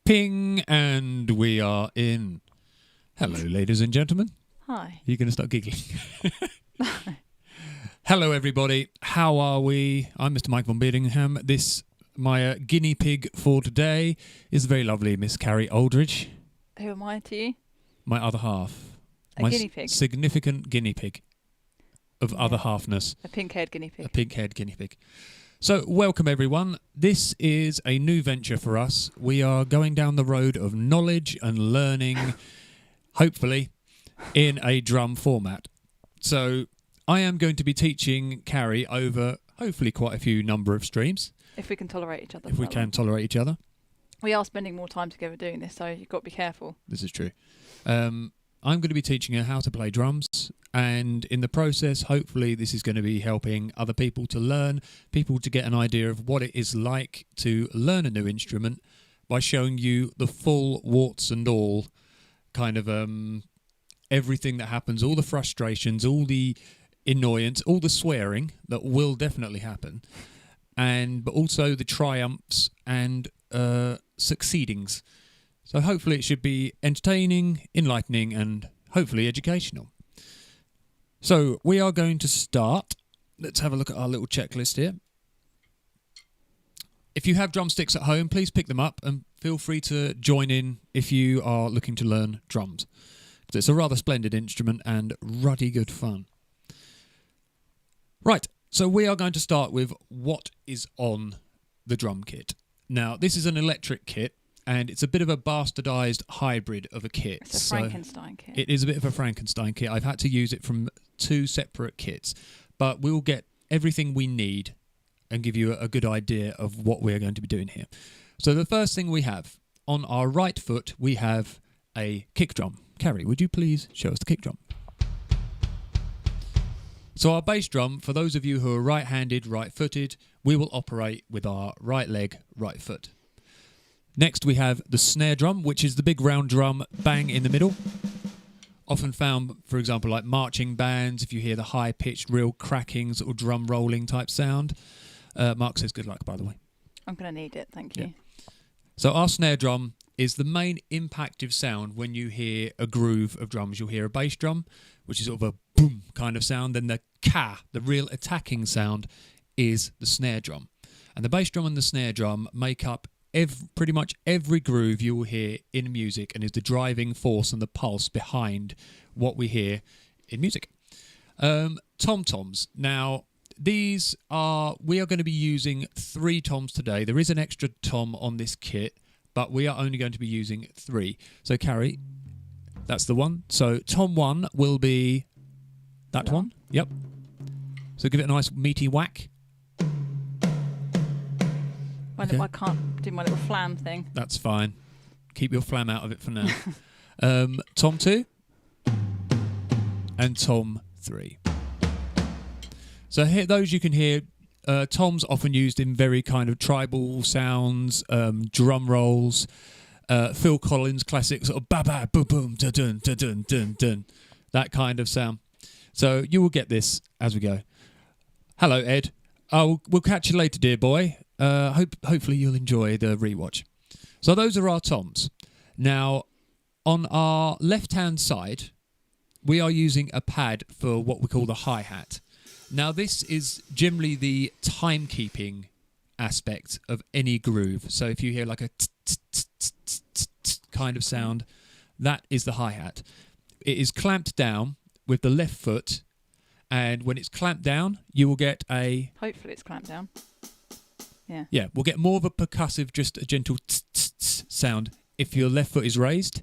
Ping, and we are in. Hello, ladies and gentlemen. Hi. You're going to start giggling. Hello, everybody. How are we? I'm Mr. Mike Vonbeardingham. My guinea pig for today is the very lovely Miss Carrie Aldridge. Who am I to you? My other half. A guinea pig? Significant guinea pig of other halfness. A pink-haired guinea pig. A pink-haired guinea pig. So, welcome everyone. This is a new venture for us. We are going down the road of knowledge and learning, hopefully, in a drum format. So, I am going to be teaching Carrie over, hopefully, quite a few number of streams. If we can tolerate each other. If we can tolerate each other. We are spending more time together doing this, so you've got to be careful. This is true. I'm going to be teaching her how to play drums, and in the process, hopefully, this is going to be helping other people to learn, people to get an idea of what it is like to learn a new instrument by showing you the full warts and all kind of everything that happens, all the frustrations, all the annoyance, all the swearing that will definitely happen, but also the triumphs and succeedings. So hopefully it should be entertaining, enlightening, and hopefully educational. So we are going to start. Let's have a look at our little checklist here. If you have drumsticks at home, please pick them up and feel free to join in if you are looking to learn drums. It's a rather splendid instrument and ruddy good fun. Right, so we are going to start with what is on the drum kit. Now, this is an electric kit, and it's a bit of a bastardised hybrid of a kit. It's a Frankenstein kit. It is a bit of a Frankenstein kit. I've had to use it from two separate kits, but we'll get everything we need and give you a good idea of what we're going to be doing here. So the first thing we have, on our right foot, we have a kick drum. Carrie, would you please show us the kick drum? So our bass drum, for those of you who are right-handed, right-footed, we will operate with our right leg, right foot. Next we have the snare drum, which is the big round drum bang in the middle. Often found, for example, like marching bands, if you hear the high-pitched, real cracking, sort of drum rolling type sound. Mark says good luck, by the way. I'm going to need it, thank you. Yeah. So our snare drum is the main impactive sound when you hear a groove of drums. You'll hear a bass drum, which is sort of a boom kind of sound. Then the ka, the real attacking sound, is the snare drum. And the bass drum and the snare drum make up pretty much every groove you will hear in music and is the driving force and the pulse behind what we hear in music. Tom-toms. Now, we are going to be using 3 toms today. There is an extra tom on this kit, but we are only going to be using 3. So, Carrie, that's the one. So, tom 1 will be that one. Yep. So, give it a nice meaty whack. Okay. I can't do my little flam thing. That's fine. Keep your flam out of it for now. Tom 2 and tom 3. So here, those you can hear. Toms often used in very kind of tribal sounds, drum rolls, Phil Collins classic sort of ba ba boom boom da dun da dun dun dun, that kind of sound. So you will get this as we go. Hello, Ed. We'll catch you later, dear boy. Hopefully you'll enjoy the rewatch. So those are our toms. Now, on our left-hand side, we are using a pad for what we call the hi-hat. Now, this is generally the timekeeping aspect of any groove. So if you hear like a kind of sound, that is the hi-hat. It is clamped down with the left foot, and when it's clamped down, you will get a... Hopefully it's clamped down. Yeah. Yeah, we'll get more of a percussive, just a gentle sound. If your left foot is raised,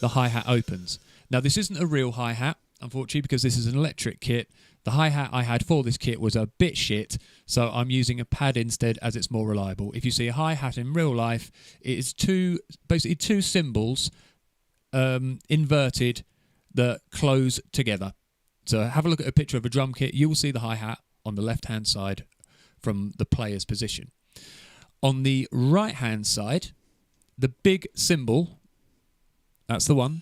the hi-hat opens. Now, this isn't a real hi-hat, unfortunately, because this is an electric kit. The hi-hat I had for this kit was a bit shit, so I'm using a pad instead as it's more reliable. If you see a hi-hat in real life, it is basically two cymbals inverted that close together. So have a look at a picture of a drum kit. You will see the hi-hat on the left-hand side from the player's position. On the right-hand side, the big cymbal, that's the one,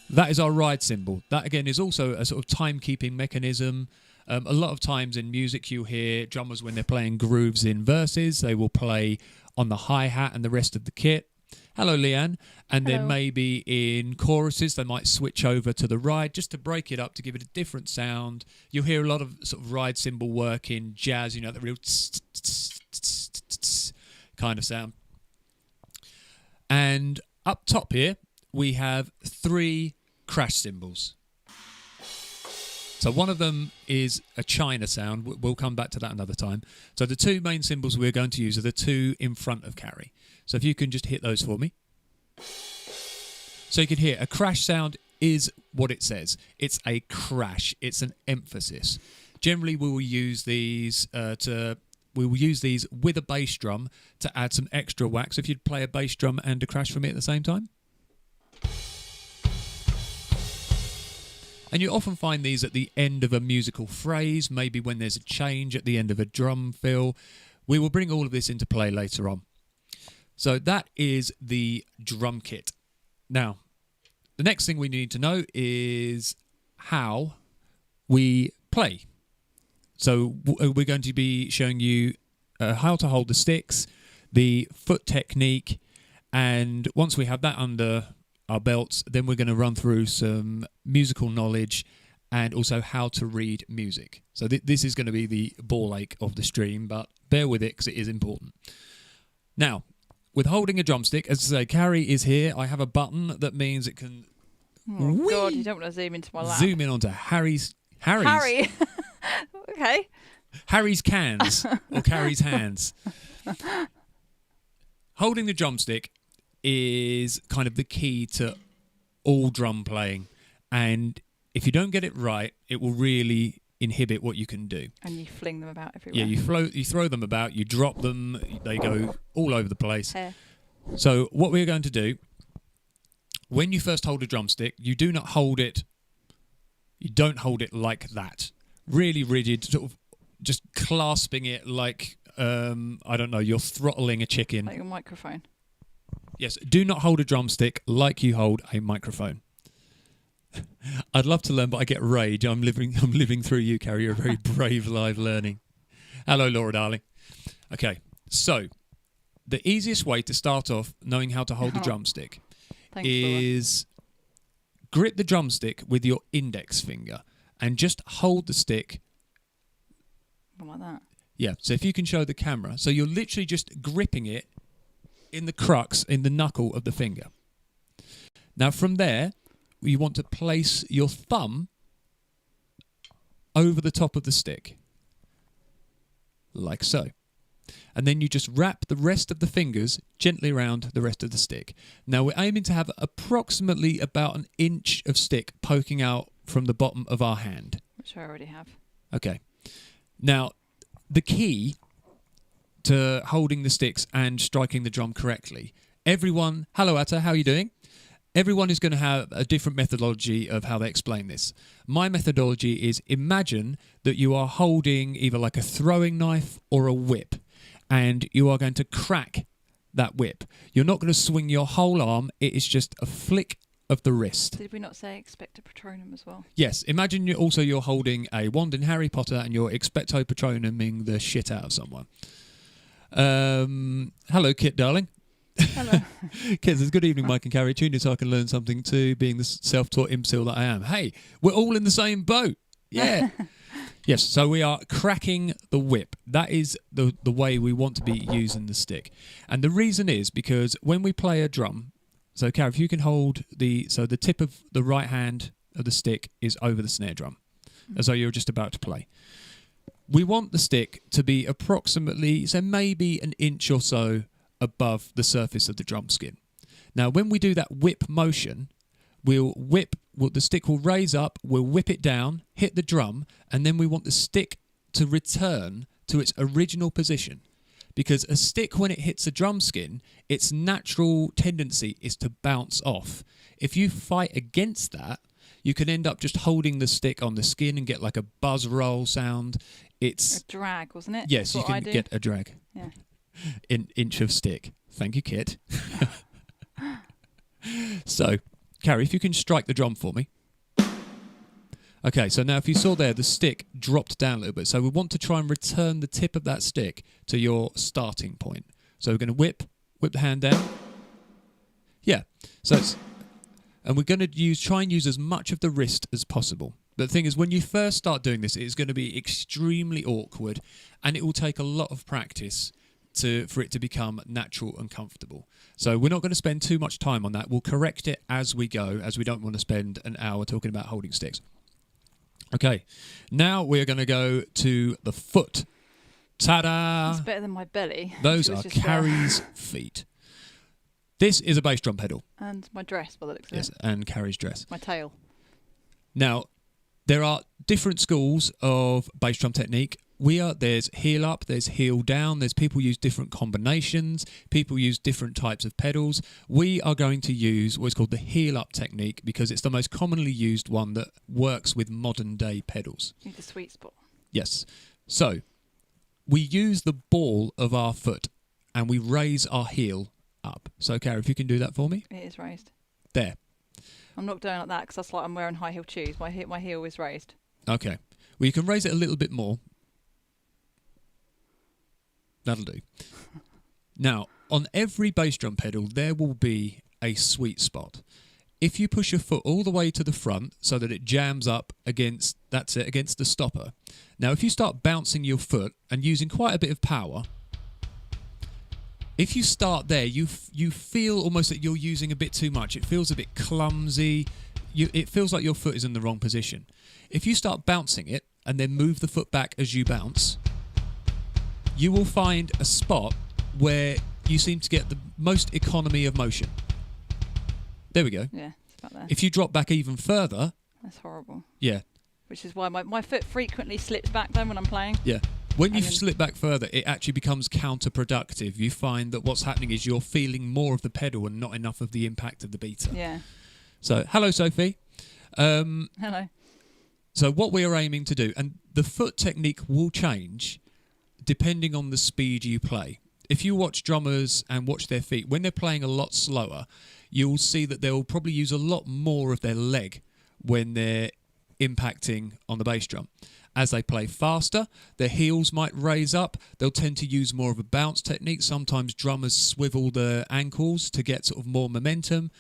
that is our ride cymbal. That, again, is also a sort of timekeeping mechanism. A lot of times in music you'll hear drummers when they're playing grooves in verses, they will play on the hi-hat and the rest of the kit. Hello, Leanne. And then Hello. maybe in choruses they might switch over to the ride just to break it up, to give it a different sound. You'll hear a lot of sort of ride cymbal work in jazz, you know, the real kind of sound. And up top here we have 3 crash cymbals. So one of them is a China sound. We'll come back to that another time. So the 2 main cymbals we're going to use are the 2 in front of Carrie. So if you can just hit those for me. So you can hear a crash sound is what it says. It's a crash. It's an emphasis. Generally, we will use these with a bass drum to add some extra wax. If you'd play a bass drum and a crash for me at the same time. And you often find these at the end of a musical phrase, maybe when there's a change at the end of a drum fill. We will bring all of this into play later on. So that is the drum kit. Now, the next thing we need to know is how we play. So we're going to be showing you how to hold the sticks, the foot technique, and once we have that under our belts, then we're going to run through some musical knowledge and also how to read music. So this is going to be the ball ache of the stream, but bear with it because it is important. Now, with holding a drumstick, as I say, Carrie is here. I have a button that means it can... Oh, God, you don't want to zoom into my lap. Zoom in onto Harry's... Harry. Okay. Harry's cans or Carrie's hands. Holding the drumstick is kind of the key to all drum playing, and if you don't get it right, it will really inhibit what you can do. And you fling them about everywhere. Yeah, you throw them about, you drop them, they go all over the place. Hair. So what we're going to do, when you first hold a drumstick, you don't hold it like that. Really rigid, sort of just clasping it like, I don't know, you're throttling a chicken. Like a microphone. Yes, do not hold a drumstick like you hold a microphone. I'd love to learn, but I get rage. I'm living through you, Carrie. You're very brave live learning. Hello, Laura, darling. Okay, so the easiest way to start off knowing how to hold the drumstick is grip the drumstick with your index finger and just hold the stick. Like that. Yeah, so if you can show the camera. So you're literally just gripping it in the crux, in the knuckle of the finger. Now from there, you want to place your thumb over the top of the stick, like so. And then you just wrap the rest of the fingers gently around the rest of the stick. Now we're aiming to have approximately about 1 inch of stick poking out from the bottom of our hand. Which I already have. Okay. Now, the key to holding the sticks and striking the drum correctly. Everyone, hello Atta, how are you doing? Everyone is going to have a different methodology of how they explain this. My methodology is imagine that you are holding either like a throwing knife or a whip, and you are going to crack that whip. You're not going to swing your whole arm, it is just a flick of the wrist. Did we not say expecto patronum as well? Yes, imagine you're holding a wand in Harry Potter and you're expecto patronuming the shit out of someone. Hello, Kit, darling. Hello. Kit says, good evening, Mike and Carrie. Tune in so I can learn something too, being the self-taught imbecile that I am. Hey, we're all in the same boat. Yeah. Yes, so we are cracking the whip. That is the way we want to be using the stick. And the reason is because when we play a drum, so Carrie, if you can hold the tip of the right hand of the stick is over the snare drum, as though you're just about to play. We want the stick to be approximately, so maybe 1 inch or so above the surface of the drum skin. Now, when we do that whip motion, the stick will raise up, we'll whip it down, hit the drum, and then we want the stick to return to its original position. Because a stick, when it hits a drum skin, its natural tendency is to bounce off. If you fight against that, you can end up just holding the stick on the skin and get like a buzz roll sound. It's a drag, wasn't it? Yes, you can get a drag. Yeah. Inch of stick. Thank you, Kit. So, Carrie, if you can strike the drum for me. Okay, so now if you saw there, the stick dropped down a little bit. So we want to try and return the tip of that stick to your starting point. So we're going to whip the hand down. Yeah. And we're going to try and use as much of the wrist as possible. But the thing is, when you first start doing this, it's going to be extremely awkward, and it will take a lot of practice for it to become natural and comfortable. So we're not going to spend too much time on that. We'll correct it as we go, as we don't want to spend an hour talking about holding sticks. Okay, now we're going to go to the foot. Ta-da! It's better than my belly. Those are Carrie's feet. This is a bass drum pedal. And my dress, by the looks of it. Yes, and Carrie's dress. My tail. Now, there are different schools of bass drum technique. There's heel up, there's heel down, there's people use different combinations, people use different types of pedals. We are going to use what's called the heel up technique because it's the most commonly used one that works with modern day pedals. Need the sweet spot. Yes. So, we use the ball of our foot and we raise our heel up. So, Carrie, if you can do that for me. It is raised. There. I'm not doing like that because that's like I'm wearing high heel shoes. My heel is raised. Okay. Well, you can raise it a little bit more. That'll do. Now, on every bass drum pedal, there will be a sweet spot. If you push your foot all the way to the front so that it jams up against the stopper. Now, if you start bouncing your foot and using quite a bit of power, if you start there, you feel almost that you're using a bit too much. It feels a bit clumsy. It feels like your foot is in the wrong position. If you start bouncing it and then move the foot back as you bounce, you will find a spot where you seem to get the most economy of motion. There we go. Yeah, it's about there. If you drop back even further... That's horrible. Yeah. Which is why my foot frequently slips back then when I'm playing. Yeah. When you slip back further, it actually becomes counterproductive. You find that what's happening is you're feeling more of the pedal and not enough of the impact of the beater. Yeah. So, hello, Sophie. Hello. So what we are aiming to do, and the foot technique will change depending on the speed you play. If you watch drummers and watch their feet, when they're playing a lot slower, you'll see that they'll probably use a lot more of their leg when they're impacting on the bass drum. As they play faster, their heels might raise up. They'll tend to use more of a bounce technique. Sometimes drummers swivel their ankles to get sort of more momentum.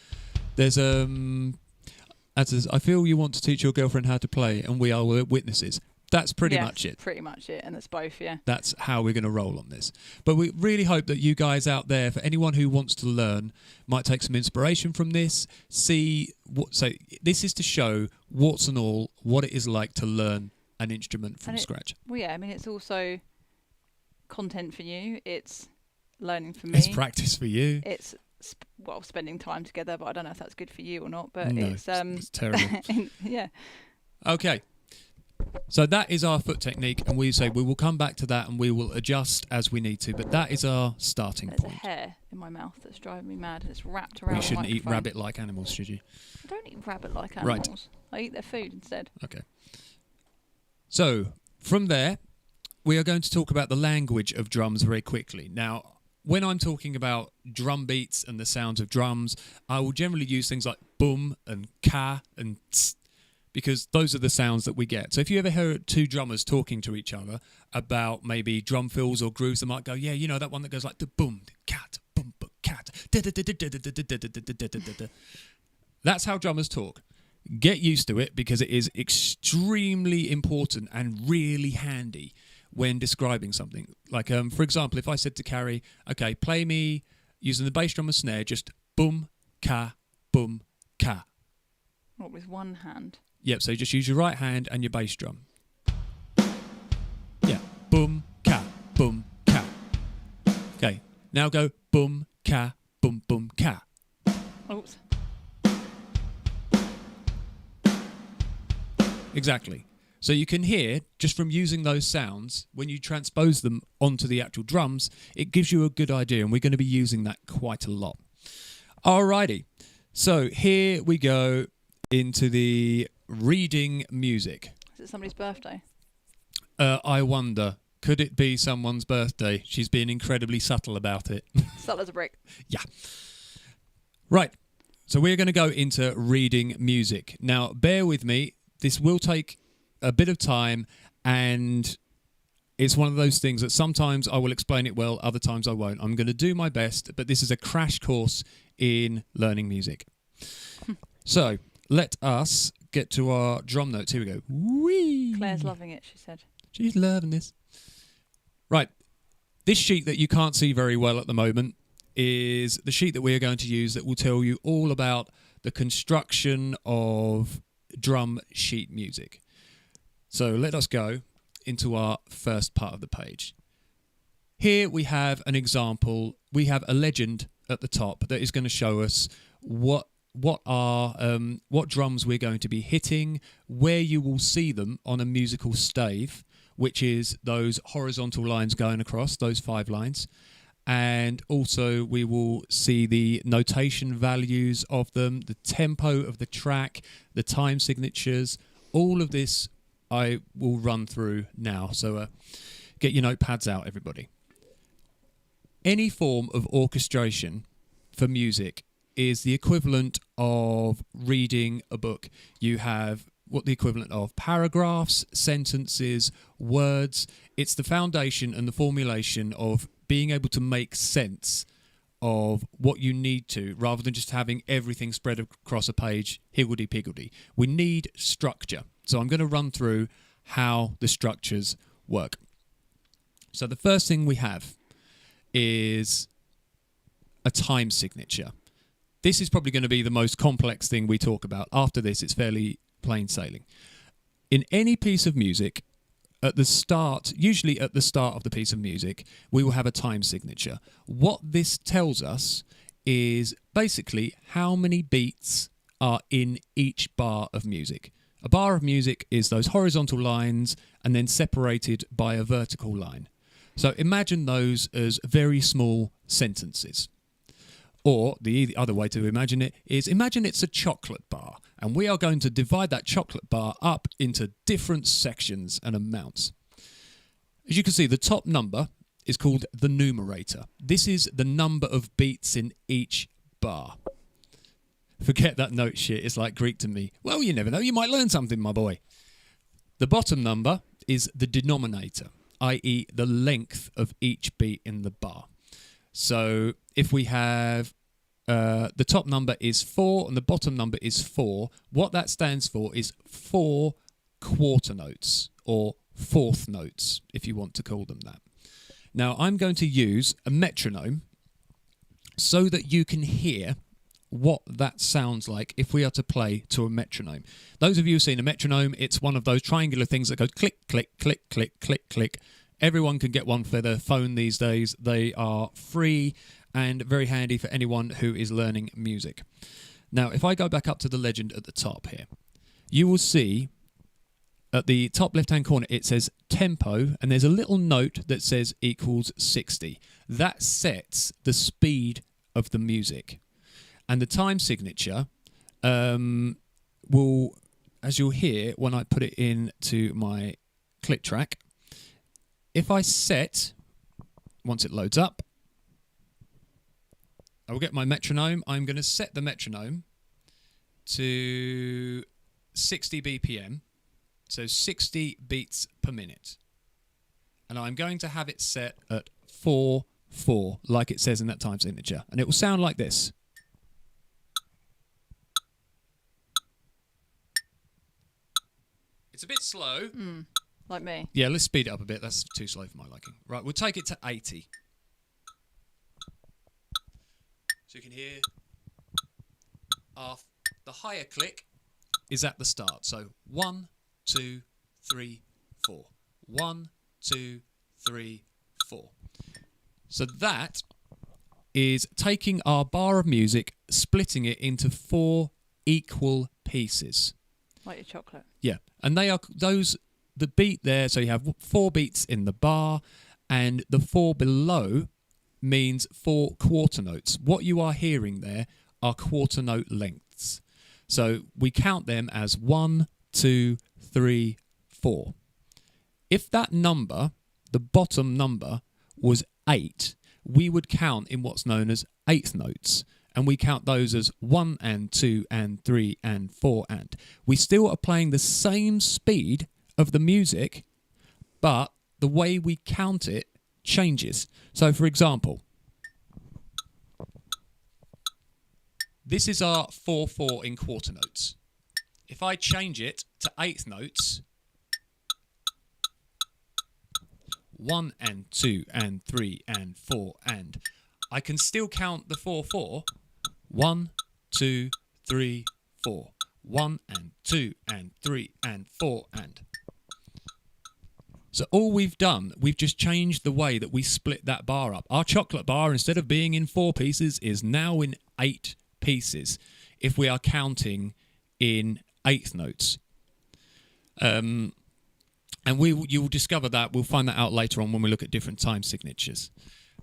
There's I feel you want to teach your girlfriend how to play, and we are witnesses. That's pretty much it. Pretty much it, and it's both, yeah. That's how we're going to roll on this. But we really hope that you guys out there, for anyone who wants to learn, might take some inspiration from this. So this is to show, warts and all, what it is like to learn an instrument from scratch. Well, yeah, I mean, it's also content for you. It's learning for me. It's practice for you. It's spending time together, but I don't know if that's good for you or not. But no, it's terrible. Yeah. Okay. So that is our foot technique, and we say we will come back to that and we will adjust as we need to, but that is our starting point. point. There's a hair in my mouth that's driving me mad. It's wrapped around. You shouldn't eat rabbit-like animals, should you? I don't eat rabbit-like animals. Right. I eat their food instead. Okay. So from there, we are going to talk about the language of drums very quickly. Now, when I'm talking about drum beats and the sounds of drums, I will generally use things like boom and ka and tss, because those are the sounds that we get. So if you ever hear two drummers talking to each other about maybe drum fills or grooves, they might go, yeah, you know, that one that goes like the boom, the cat, boom, boom, cat. That's how drummers talk. Get used to it because it is extremely important and really handy when describing something. Like, for example, if I said to Carrie, okay, play me using the bass drum and snare, just boom, ka, boom, ka. What, with one hand? Yep, so just use your right hand and your bass drum. Yeah, boom, ka, boom, ka. Okay, now go boom, ka, boom, boom, ka. Oops. Exactly. So you can hear, just from using those sounds, when you transpose them onto the actual drums, it gives you a good idea, and we're going to be using that quite a lot. Alrighty, so here we go into the reading music. Is it somebody's birthday? I wonder, could it be someone's birthday? She's being incredibly subtle about it. Subtle as a brick. Yeah. Right, so we're going to go into reading music. Now, bear with me. This will take a bit of time, and it's one of those things that sometimes I will explain it well, other times I won't. I'm going to do my best, but this is a crash course in learning music. So let us get to our drum notes. Here we go. Whee! Claire's loving it, she said. She's loving this. Right. This sheet that you can't see very well at the moment is the sheet that we are going to use that will tell you all about the construction of drum sheet music. So let us go into our first part of the page. Here we have an example. We have a legend at the top that is going to show us what drums we're going to be hitting, where you will see them on a musical stave, which is those horizontal lines going across, those 5 lines. And also we will see the notation values of them, the tempo of the track, the time signatures. All of this I will run through now. So get your notepads out, everybody. Any form of orchestration for music is the equivalent of reading a book. You have what the equivalent of paragraphs, sentences, words. It's the foundation and the formulation of being able to make sense of what you need to, rather than just having everything spread across a page, higgledy-piggledy. We need structure. So I'm going to run through how the structures work. So the first thing we have is a time signature. This is probably going to be the most complex thing we talk about. After this, it's fairly plain sailing. In any piece of music, at the start, usually at the start of the piece of music, we will have a time signature. What this tells us is basically how many beats are in each bar of music. A bar of music is those horizontal lines and then separated by a vertical line. So imagine those as very small sentences. Or the other way to imagine it is, imagine it's a chocolate bar, and we are going to divide that chocolate bar up into different sections and amounts. As you can see, the top number is called the numerator. This is the number of beats in each bar. Forget that note shit, it's like Greek to me. Well, you never know, you might learn something, my boy. The bottom number is the denominator, i.e. the length of each beat in the bar. So if we have the top number is 4 and the bottom number is 4, what that stands for is 4 quarter notes, or fourth notes, if you want to call them that. Now I'm going to use a metronome so that you can hear what that sounds like if we are to play to a metronome. Those of you who've seen a metronome, it's one of those triangular things that goes click, click, click, click, click, click. Everyone can get one for their phone these days. They are free and very handy for anyone who is learning music. Now, if I go back up to the legend at the top here, you will see at the top left-hand corner it says tempo, and there's a little note that says equals 60. That sets the speed of the music. And the time signature will, as you'll hear when I put it into my click track, if I set, once it loads up, I will get my metronome. I'm going to set the metronome to 60 BPM, so 60 beats per minute. And I'm going to have it set at 4/4, like it says in that time signature. And it will sound like this. It's a bit slow. Like me. Yeah, let's speed it up a bit. That's too slow for my liking. Right, we'll take it to 80. So you can hear the higher click is at the start. So 1, 2, 3, 4. 1, 2, 3, 4. So that is taking our bar of music, splitting it into 4 equal pieces. Like your chocolate. Yeah, and they are those, the beat there, so you have 4 beats in the bar, and the 4 below means 4 quarter notes. What you are hearing there are quarter note lengths. So we count them as 1, 2, 3, 4. If that number, the bottom number, was 8, we would count in what's known as eighth notes. and we count those as 1 and 2 and 3 and 4 and. We still are playing the same speed of the music, but the way we count it changes. So, for example, this is our 4/4 in quarter notes. If I change it to eighth notes, 1 and 2 and 3 and 4 and, I can still count the 4/4. 1, 2, 3, 4. 1 and 2 and 3 and 4 and. So all we've done, we've just changed the way that we split that bar up. Our chocolate bar, instead of being in 4 pieces, is now in 8 pieces if we are counting in eighth notes. And you will discover that. We'll find that out later on when we look at different time signatures.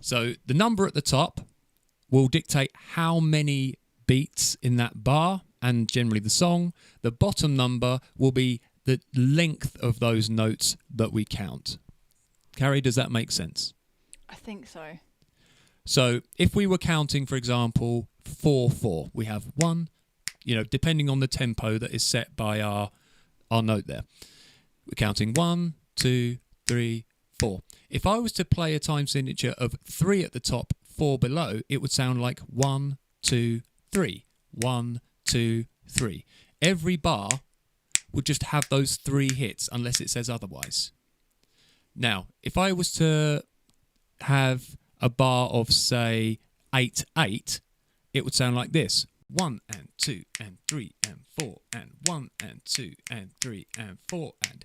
So the number at the top will dictate how many beats in that bar and generally the song. The bottom number will be the length of those notes that we count. Carrie, does that make sense? I think so. So if we were counting, for example, 4/4, we have 1, depending on the tempo that is set by our note there. We're counting 1, 2, 3, 4. If I was to play a time signature of 3 at the top, 4 below, it would sound like 1, 2, 3. 1, 2, 3. Every bar would just have those 3 hits unless it says otherwise. Now, if I was to have a bar of, say, 8, 8, it would sound like this. 1 and 2 and 3 and 4 and 1 and 2 and 3 and 4 and.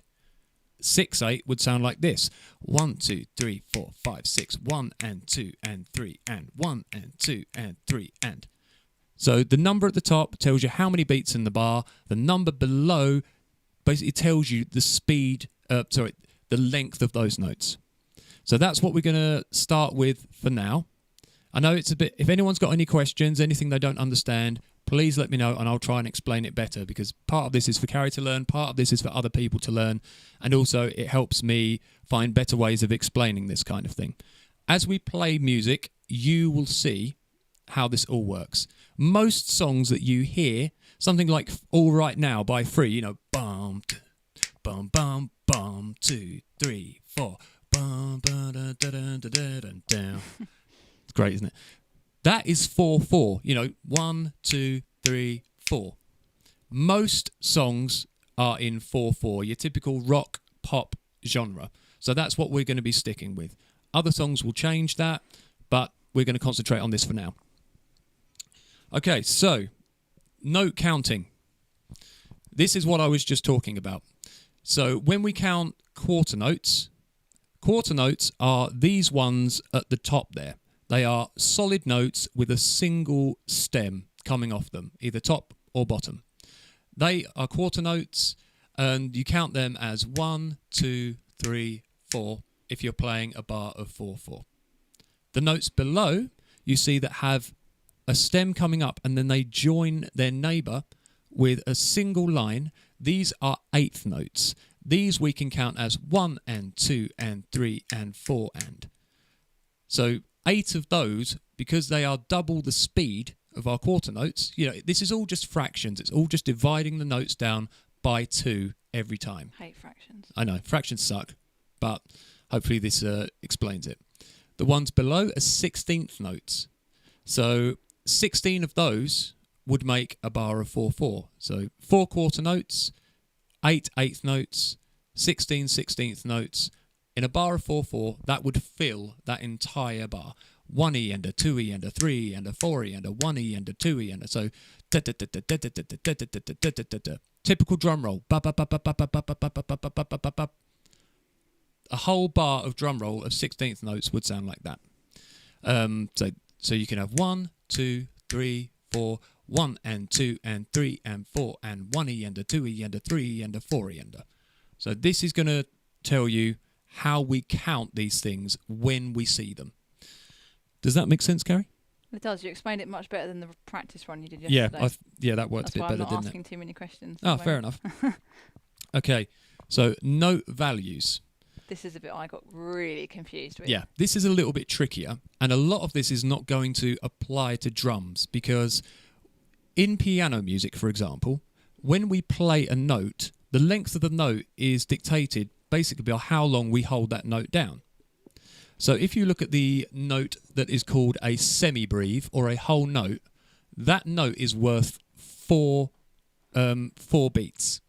6, 8 would sound like this. 1, 2, 3, 4, 5, 6. 1 and 2 and 3 and 1 and 2 and 3 and. So the number at the top tells you how many beats in the bar. The number below basically tells you the speed, the length of those notes. So that's what we're going to start with for now. I know it's a bit, if anyone's got any questions, anything they don't understand, please let me know and I'll try and explain it better, because part of this is for Carrie to learn, part of this is for other people to learn, and also it helps me find better ways of explaining this kind of thing. As we play music, you will see how this all works. Most songs that you hear, something like All Right Now by Free, bum, bum, bum, bum, 2, 3, 4, bum, ba, da, da, da, da, da, da, da. It's great, isn't it? That is 4/4. 1, 2, 3, 4. Most songs are in 4/4, your typical rock, pop genre. So that's what we're going to be sticking with. Other songs will change that, but we're going to concentrate on this for now. Okay, so note counting. This is what I was just talking about. So when we count quarter notes are these ones at the top there. They are solid notes with a single stem coming off them, either top or bottom. They are quarter notes, and you count them as 1, 2, 3, 4 if you're playing a bar of 4/4. The notes below you see that have a stem coming up and then they join their neighbour with a single line. These are eighth notes. These we can count as 1 and 2 and 3 and 4 and. So 8 of those, because they are double the speed of our quarter notes, this is all just fractions. It's all just dividing the notes down by 2 every time. Hate fractions. I know, fractions suck, but hopefully this explains it. The ones below are 16th notes. So 16 of those would make a bar of 4/4. So 4 quarter notes, 8 eighth notes, 16 16th notes. In a bar of 4/4, that would fill that entire bar. 1E and a 2E and a 3E and a 4E and a 1E and a 2E and a so typical drum roll. A whole bar of drum roll of 16th notes would sound like that. So you can have 1, 2, 3, 4, 1 and 2 and 3 and 4 and 1E and a 2E and a 3E and a 4E and a. So this is going to tell you how we count these things when we see them. Does that make sense, Carrie? It does. You explained it much better than the practice run you did yesterday. Yeah, that worked a bit better, didn't it? That's why I'm not asking too many questions. Oh, fair enough. Okay, so note values. This is a bit I got really confused with. Yeah, this is a little bit trickier, and a lot of this is not going to apply to drums because in piano music, for example, when we play a note, the length of the note is dictated basically by how long we hold that note down. So if you look at the note that is called a semibreve or a whole note, that note is worth four beats.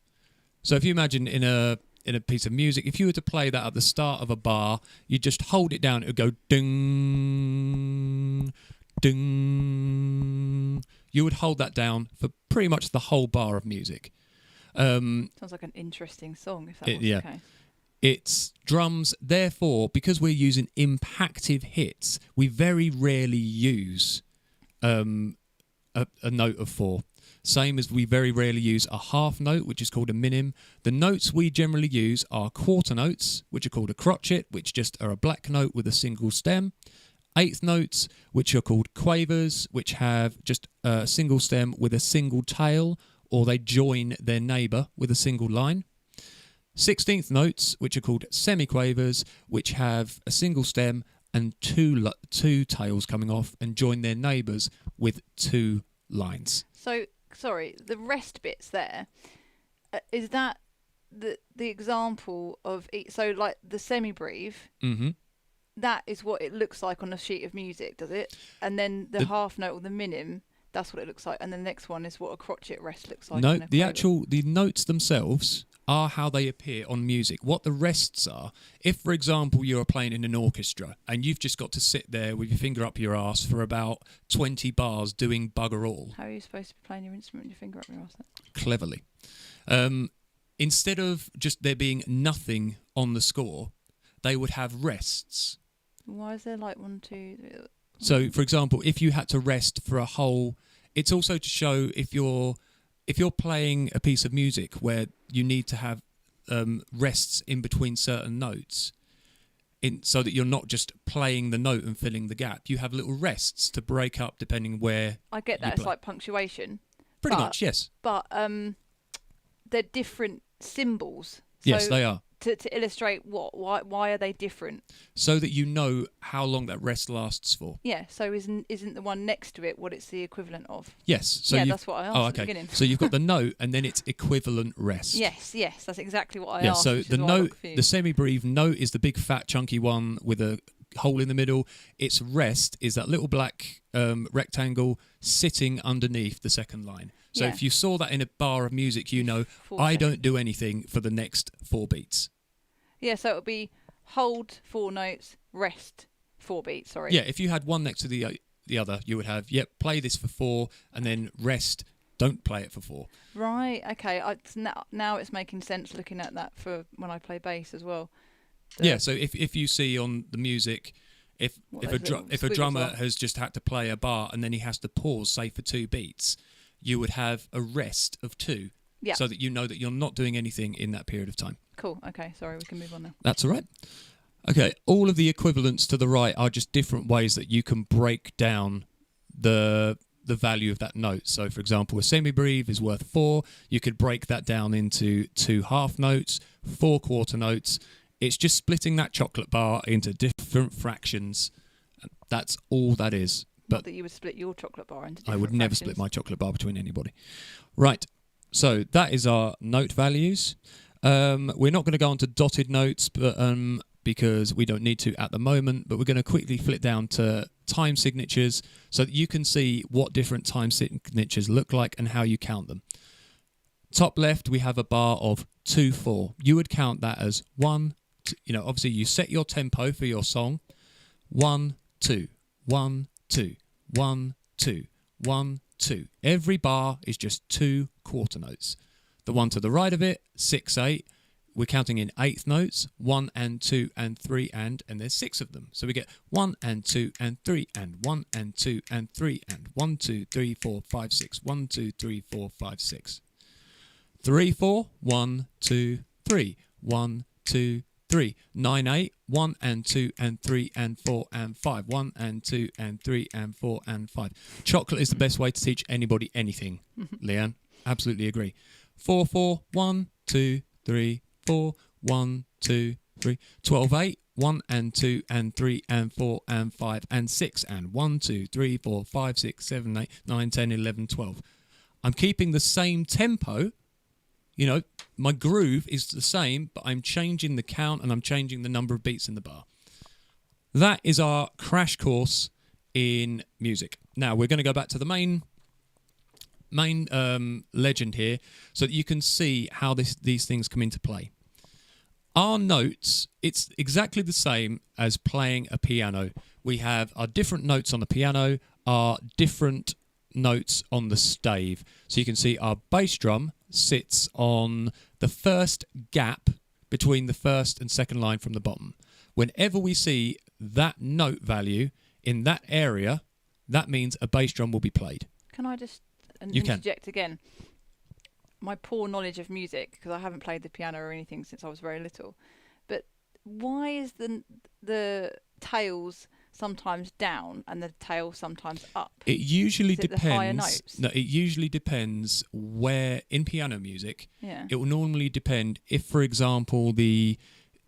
So if you imagine in a piece of music, if you were to play that at the start of a bar, you just hold it down, it would go ding, ding. You would hold that down for pretty much the whole bar of music. Sounds like an interesting song, if that was the case. It's drums, therefore, because we're using impactive hits, we very rarely use a note of 4. Same as we very rarely use a half note, which is called a minim. The notes we generally use are quarter notes, which are called a crotchet, which just are a black note with a single stem. Eighth notes, which are called quavers, which have just a single stem with a single tail, or they join their neighbour with a single line. 16th notes, which are called semiquavers, which have a single stem and two tails coming off and join their neighbours with 2 lines. So, sorry, the rest bits there, is that the example of... So, like, the semibreve, that is what it looks like on a sheet of music, does it? And then the half note or the minim, that's what it looks like. And the next one is what a crotchet rest looks like. No, the notes themselves are how they appear on music. What the rests are, if, for example, you're playing in an orchestra and you've just got to sit there with your finger up your arse for about 20 bars doing bugger all. How are you supposed to be playing your instrument with your finger up your arse then? Cleverly. Instead of just there being nothing on the score, they would have rests. Why is there like 1, 2... So, for example, if you had to rest for a whole... It's also to show if you're playing a piece of music where you need to have rests in between certain notes, so that you're not just playing the note and filling the gap. You have little rests to break up depending where I get that. It's like punctuation. Pretty much, yes. But they're different symbols. Yes, they are. To illustrate what? Why are they different? So that you know how long that rest lasts for. Yeah, so isn't the one next to it what it's the equivalent of? Yes. So yeah, that's what I asked at the beginning. So you've got the note and then it's equivalent rest. Yes, that's exactly what I asked. So the note, the semi-breve note is the big fat chunky one with a hole in the middle. Its rest is that little black rectangle sitting underneath the second line. So if you saw that in a bar of music, you know, I don't do anything for the next 4 beats. Yeah, so it would be hold 4 notes, rest 4 beats, sorry. Yeah, if you had one next to the other, you would have, play this for 4, and then rest, don't play it for 4. Right, okay. Now it's making sense looking at that for when I play bass as well. So if you see on the music, if a drummer has just had to play a bar and then he has to pause, say, for 2 beats, you would have a rest of 2. Yeah. So that you know that you're not doing anything in that period of time. Cool. Okay. Sorry, we can move on now. That's all right. Okay. All of the equivalents to the right are just different ways that you can break down the value of that note. So, for example, a semibreve is worth 4. You could break that down into 2 half notes, 4 quarter notes. It's just splitting that chocolate bar into different fractions. That's all that is. But not that you would split your chocolate bar into different I would never split my chocolate bar between anybody. Right. So that is our note values. We're not going to go on to dotted notes, but because we don't need to at the moment, but we're going to quickly flip down to time signatures so that you can see what different time signatures look like and how you count them. Top left, we have a bar of 2/4. You would count that as 1, obviously you set your tempo for your song. 1, 2, 1, 2, 1, 2, 1, 2. Every bar is just 2 quarter notes. The one to the right of it, 6, 8. We're counting in eighth notes, 1 and 2 and 3 and there's 6 of them. So we get 1 and 2 and 3 and 1 and 2 and 3 and 1, 2, 3, 4, 5, 6. 1, 2, 3, 4, 5, 6. 3, 4, 1, 2, 3. 1, 2, 3. 9, 8. 1 and 2 and 3 and 4 and 5. 1 and 2 and 3 and 4 and 5. Chocolate is the best way to teach anybody anything, Leanne. Absolutely agree. 4, 4. 1, 2, 3, 4. 1, 2, 3, 12, 8, 1 and 2 and 3 and 4 and 5 and 6 and 1, 2, 3, 4, 5, 6, 7, 8, 9, 10, 11, 12. I'm keeping the same tempo. You know, my groove is the same, but I'm changing the count and I'm changing the number of beats in the bar. That is our crash course in music. Now, we're going to go back to the main legend here so that you can see how these things come into play. Our notes, it's exactly the same as playing a piano. We have our different notes on the piano, our different notes on the stave. So you can see our bass drum sits on the first gap between the first and second line from the bottom. Whenever we see that note value in that area, that means a bass drum will be played. Can I just You can. interject again? My poor knowledge of music, because I haven't played the piano or anything since I was very little. But why is the tails sometimes down and the tail sometimes up? It usually depends. The higher notes? No, it usually depends where in piano music. Yeah. It will normally depend if, for example, the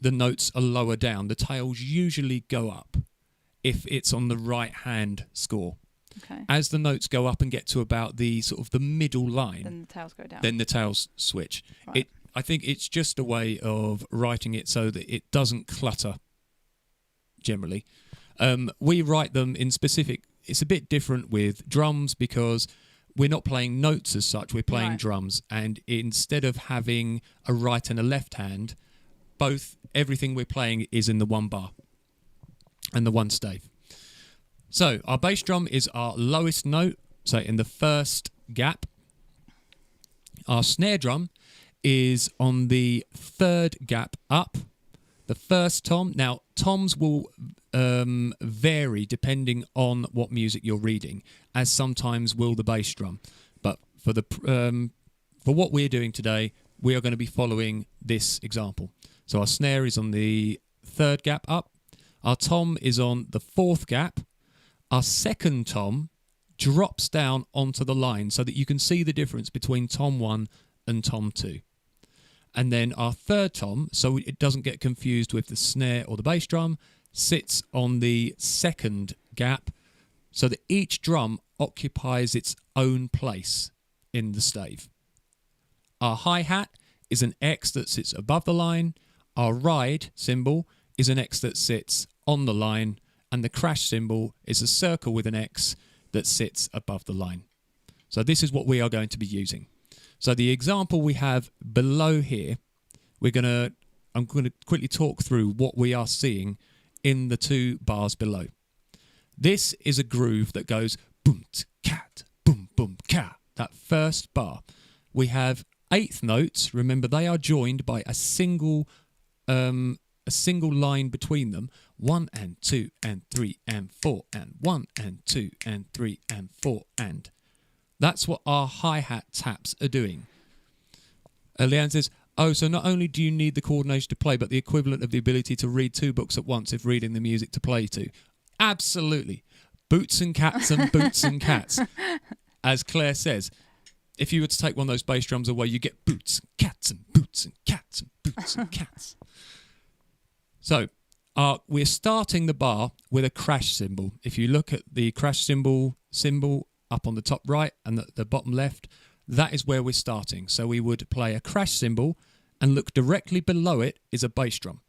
notes are lower down, the tails usually go up if it's on the right hand score. Okay. As the notes go up and get to about the sort of the middle line, then the tails go down. Then the tails switch. Right. I think it's just a way of writing it so that it doesn't clutter. Generally, we write them in specific. It's a bit different with drums because we're not playing notes as such. We're playing Right. drums, and instead of having a right and a left hand, everything we're playing is in the one bar and the one stave. So our bass drum is our lowest note, so in the first gap. Our snare drum is on the third gap up. The first tom. Now, toms will vary depending on what music you're reading, as sometimes will the bass drum. But for what we're doing today, we are going to be following this example. So our snare is on the third gap up. Our tom is on the fourth gap. Our second tom drops down onto the line so that you can see the difference between tom 1 and tom 2. And then our third tom, so it doesn't get confused with the snare or the bass drum, sits on the second gap so that each drum occupies its own place in the stave. Our hi-hat is an X that sits above the line. Our ride cymbal is an X that sits on the line. And the crash cymbal is a circle with an X that sits above the line. So this is what we are going to be using. So the example we have below here, I'm going to quickly talk through what we are seeing in the two bars below. This is a groove that goes boom cat, boom boom cat. That first bar. We have eighth notes. Remember, they are joined by a single line between them. 1 and 2 and 3 and 4 and 1 and 2 and 3 and 4 and. That's what our hi-hat taps are doing. Leanne says, so not only do you need the coordination to play, but the equivalent of the ability to read two books at once if reading the music to play to. Absolutely. Boots and cats and boots and cats. As Claire says, if you were to take one of those bass drums away, you get boots and cats and boots and cats and boots and cats. So we're starting the bar with a crash cymbal. If you look at the crash cymbal up on the top right and the bottom left, that is where we're starting. So we would play a crash cymbal and look directly below it is a bass drum.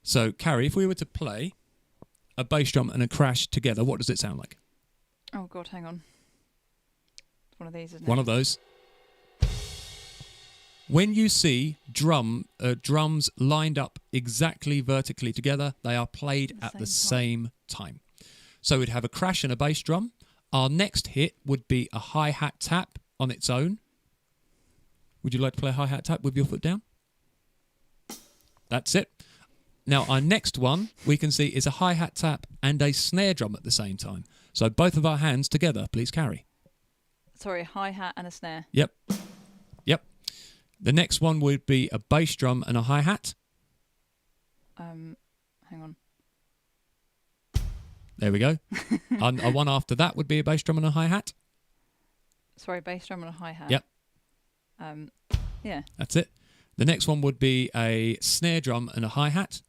So, Carrie, if we were to play a bass drum and a crash together, what does it sound like? Oh, God, hang on. It's one of these, isn't it? One of those. When you see drums lined up exactly vertically together, they are played at the same time. So we'd have a crash and a bass drum. Our next hit would be a hi-hat tap on its own. Would you like to play a hi-hat tap with your foot down? That's it. Now, our next one we can see is a hi-hat tap and a snare drum at the same time. So both of our hands together, please, Carrie. Sorry, hi-hat and a snare. Yep. The next one would be a bass drum and a hi-hat. Hang on. There we go. A one after that would be a bass drum and a hi-hat. Sorry, bass drum and a hi-hat. Yep. Yeah. That's it. The next one would be a snare drum and a hi-hat.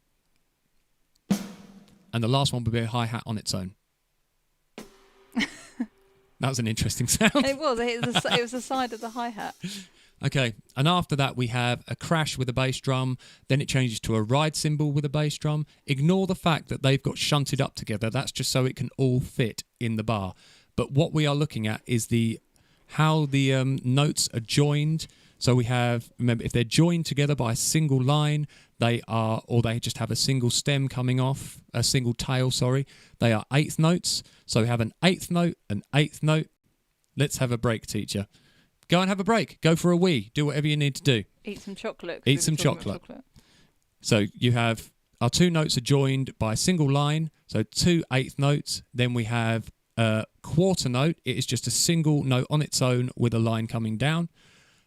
And the last one would be a hi-hat on its own. That was an interesting sound. It was. It was the side of the hi-hat. Okay, and after that we have a crash with a bass drum, then it changes to a ride cymbal with a bass drum. Ignore the fact that they've got shunted up together, that's just so it can all fit in the bar. But what we are looking at is how the notes are joined. So we have, remember, if they're joined together by a single line, they just have a single stem coming off, a single tail, sorry, they are eighth notes. So we have an eighth note, an eighth note. Let's have a break, teacher. Go and have a break. Go for a wee. Do whatever you need to do. Eat some chocolate. Eat some chocolate. So you have our two notes are joined by a single line. So 2 eighth notes. Then we have a quarter note. It is just a single note on its own with a line coming down.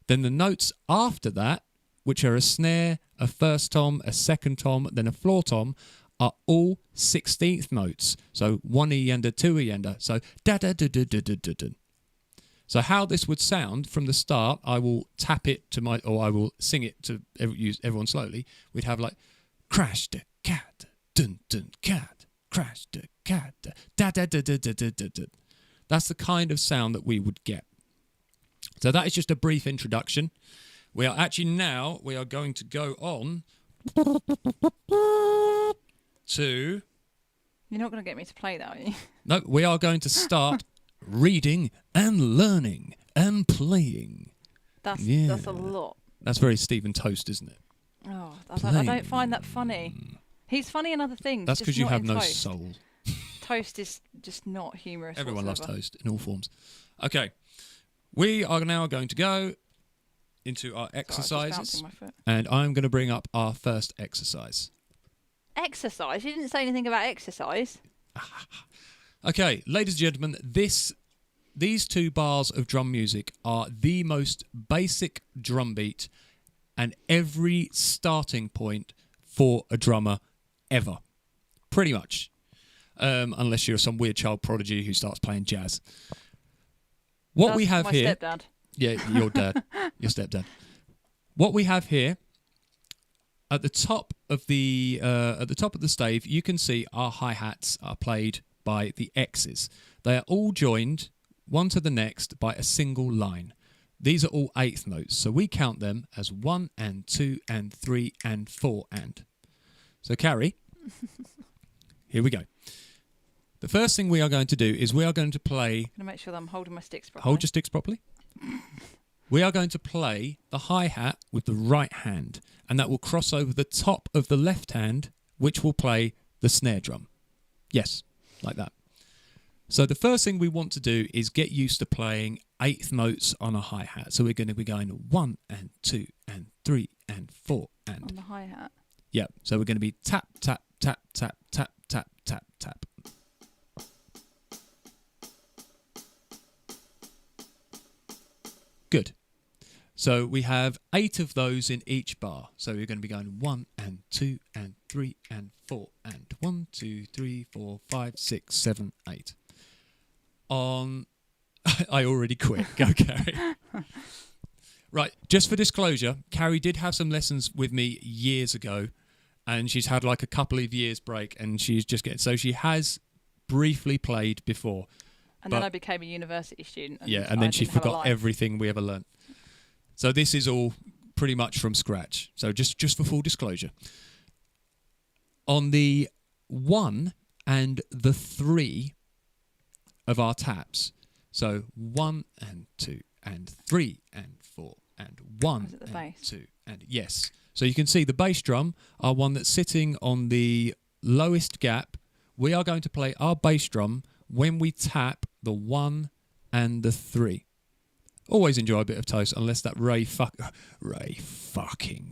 Then the notes after that, which are a snare, a first tom, a second tom, then a floor tom, are all 16th notes. So 1 E and a 2 E and a. So da da da da da da da da. So how this would sound from the start, I will tap it to or I will sing it to everyone slowly. We'd have like, crash the cat, dun dun cat, crash the cat, da da da da da da da da. That's the kind of sound that we would get. So that is just a brief introduction. We are going to go on to... You're not going to get me to play that, are you? No, we are going to start reading and learning and playing. That's a lot. That's very Stephen Toast, isn't it? Oh, I don't find that funny. He's funny in other things. That's because you have no Toast. soul. Toast is just not humorous. Everyone whatsoever. loves toast in all forms. Okay, we are now going to go into our exercises, and I'm going to bring up our first exercise. Exercise? You didn't say anything about exercise. Okay, ladies and gentlemen, these 2 bars of drum music are the most basic drum beat and every starting point for a drummer ever. Pretty much. Unless you're some weird child prodigy who starts playing jazz. What we have here... Stepdad. Yeah, your dad. Your stepdad. What we have here, at the top of the stave, you can see our hi-hats are played by the X's. They are all joined, one to the next, by a single line. These are all eighth notes, so we count them as 1 and 2 and 3 and 4 and. So, Carrie, here we go. The first thing we are going to do is we are going to play... I'm going to make sure that I'm holding my sticks properly. Hold your sticks properly. We are going to play the hi-hat with the right hand, and that will cross over the top of the left hand, which will play the snare drum. Yes, like that. So the first thing we want to do is get used to playing eighth notes on a hi-hat. So we're going to be going 1 and 2 and 3 and 4 and... On the hi-hat? Yeah, so we're going to be tap, tap, tap, tap, tap, tap, tap, tap. Good. So we have 8 of those in each bar. So we're going to be going 1 and 2 and 3 and 4 and 1, 2, 3, 4, 5, 6, 7, 8. I already quit. Go, Carrie. Right, just for disclosure, Carrie did have some lessons with me years ago, and she's had like a couple of years break, and she's just getting... So she has briefly played before. And then I became a university student. And then she forgot everything we ever learnt. So this is all pretty much from scratch. So just for full disclosure. On the 1 and the 3 of our taps, so 1 and 2 and 3 and 4 and 1 and bass? 2 and... Yes. So you can see the bass drum, our one that's sitting on the lowest gap. We are going to play our bass drum when we tap the 1 and the 3. Always enjoy a bit of toast, unless that Ray fucking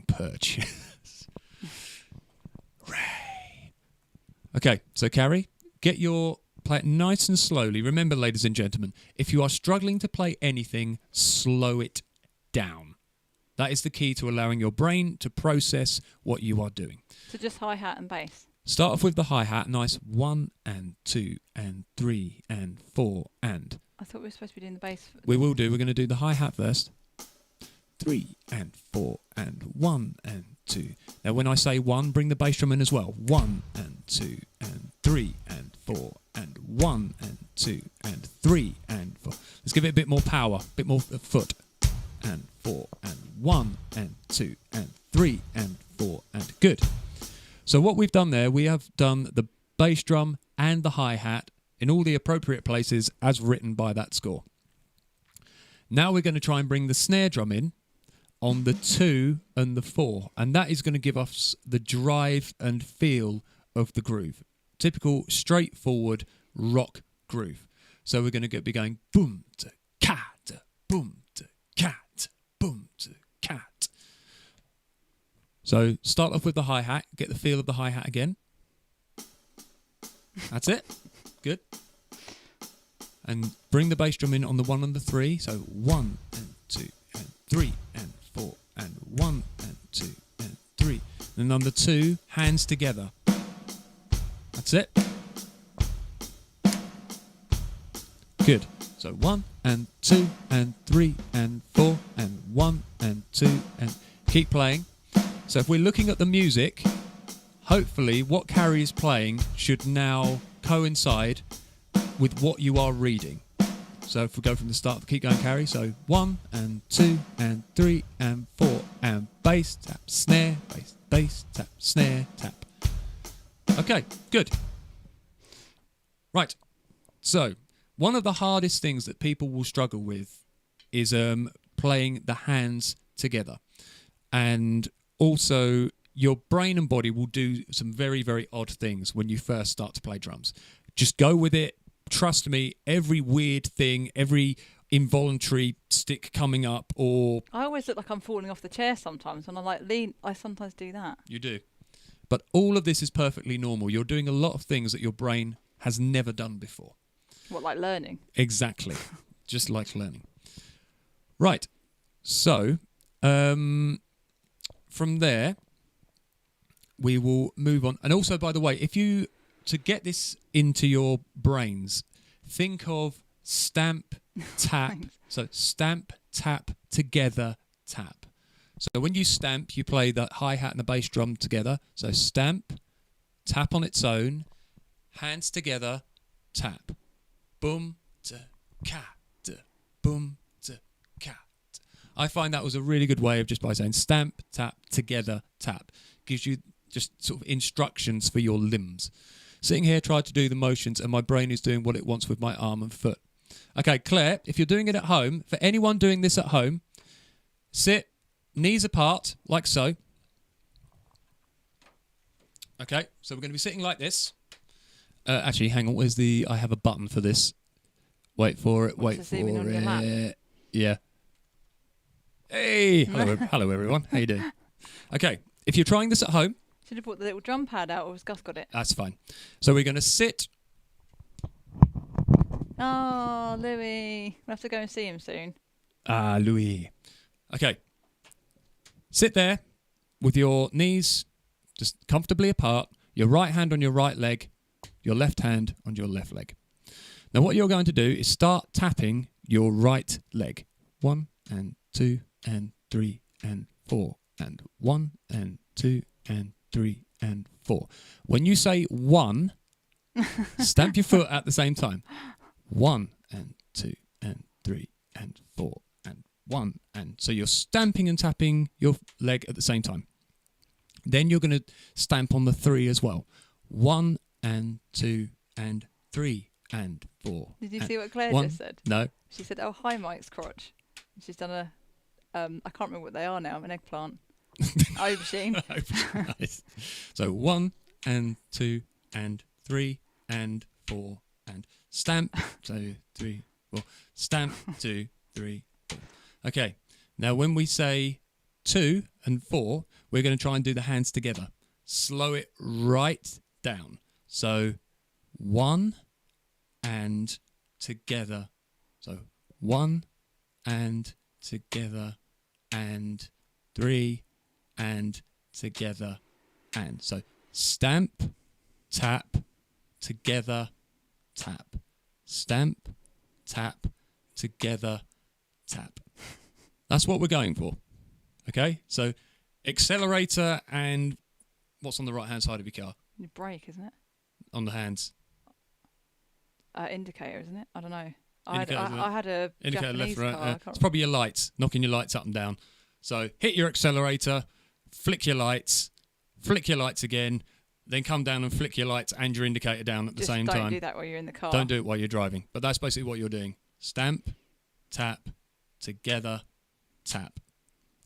purchase. Ray. Okay, so Carrie, play it nice and slowly. Remember, ladies and gentlemen, if you are struggling to play anything, slow it down. That is the key to allowing your brain to process what you are doing. So just hi-hat and bass? Start off with the hi-hat, nice 1 and 2 and 3 and 4 and... I thought we were supposed to be doing the bass. We will do. We're going to do the hi-hat first. 3 and 4 and 1 and 2. Now when I say 1, bring the bass drum in as well. 1 and 2 and 3 and 4 and 1 and 2 and 3 and 4. Let's give it a bit more power, a bit more foot. And 4 and 1 and 2 and 3 and 4 and good. So what we've done there, we have done the bass drum and the hi-hat in all the appropriate places as written by that score. Now we're going to try and bring the snare drum in on the 2 and the 4, and that is going to give us the drive and feel of the groove. Typical straightforward rock groove. So we're going to be going boom to cat, boom to cat, boom to cat. So start off with the hi-hat, get the feel of the hi-hat again. That's it. Good. And bring the bass drum in on the 1 and the 3. So 1 and 2 and 3 and 4 and 1 and 2 and 3. And on the 2, hands together. That's it. Good. So 1 and 2 and 3 and 4 and 1 and 2 and keep playing. So if we're looking at the music, hopefully what Carrie is playing should now coincide with what you are reading. So if we go from the start, keep going, Carrie. So 1 and 2 and 3 and 4 and bass, tap, snare, bass, tap, snare, tap. Okay, good. Right. So one of the hardest things that people will struggle with is playing the hands together. And also your brain and body will do some very, very odd things when you first start to play drums. Just go with it. Trust me, every weird thing, every involuntary stick coming up, or I always look like I'm falling off the chair sometimes when I lean. I sometimes do that. You do. But all of this is perfectly normal. You're doing a lot of things that your brain has never done before. What, like learning? Exactly. Just like learning. Right. So, from there, we will move on. And also, by the way, to get this into your brains, think of stamp, tap. So stamp, tap, together, tap. So when you stamp, you play the hi-hat and the bass drum together. So stamp, tap on its own, hands together, tap. Boom, to, cat, boom, to, cat. I find that was a really good way of just by saying stamp, tap, together, tap. Gives you just sort of instructions for your limbs. Sitting here, try to do the motions, and my brain is doing what it wants with my arm and foot. Okay, Claire, if you're doing it at home, for anyone doing this at home, sit, knees apart, like so. Okay, so we're going to be sitting like this. Actually, hang on, I have a button for this. Wait for it, wait for it. Yeah. Hey, hello everyone, how you doing? Okay, if you're trying this at home, should have brought the little drum pad out, or has Gus got it? That's fine. So we're going to sit. Oh, Louis. We'll have to go and see him soon. Ah, Louis. Okay. Sit there with your knees just comfortably apart, your right hand on your right leg, your left hand on your left leg. Now what you're going to do is start tapping your right leg. 1 and 2 and 3 and 4 and 1 and 2 and 3 and 4. When you say 1, stamp your foot at the same time. 1 and 2 and 3 and 4 and 1 and so you're stamping and tapping your leg at the same time. Then you're going to stamp on the 3 as well. 1 and 2 and 3 and 4. Did you see what Claire just said? No. She said, "Oh, hi, Mike's crotch." She's done a, I can't remember what they are now. An eggplant. Aubergine. Nice. So 1 and 2 and 3 and 4 and stamp 2, 3, 4. Stamp 2, 3, 4. Okay. Now when we say 2 and 4, we're going to try and do the hands together. Slow it right down. So 1 and together. So 1 and together and 3 and together and so stamp, tap, together, tap. Stamp, tap, together, tap. That's what we're going for. Okay, so accelerator and what's on the right-hand side of your car? Your brake, isn't it? On the hands. Indicator, isn't it? I don't know. Indicator, I had a indicator Japanese left, right. car. It's probably your lights, knocking your lights up and down. So hit your accelerator, flick your lights again, then come down and flick your lights and your indicator down at the same time. Don't do that while you're in the car. Don't do it while you're driving. But that's basically what you're doing. Stamp, tap, together, tap.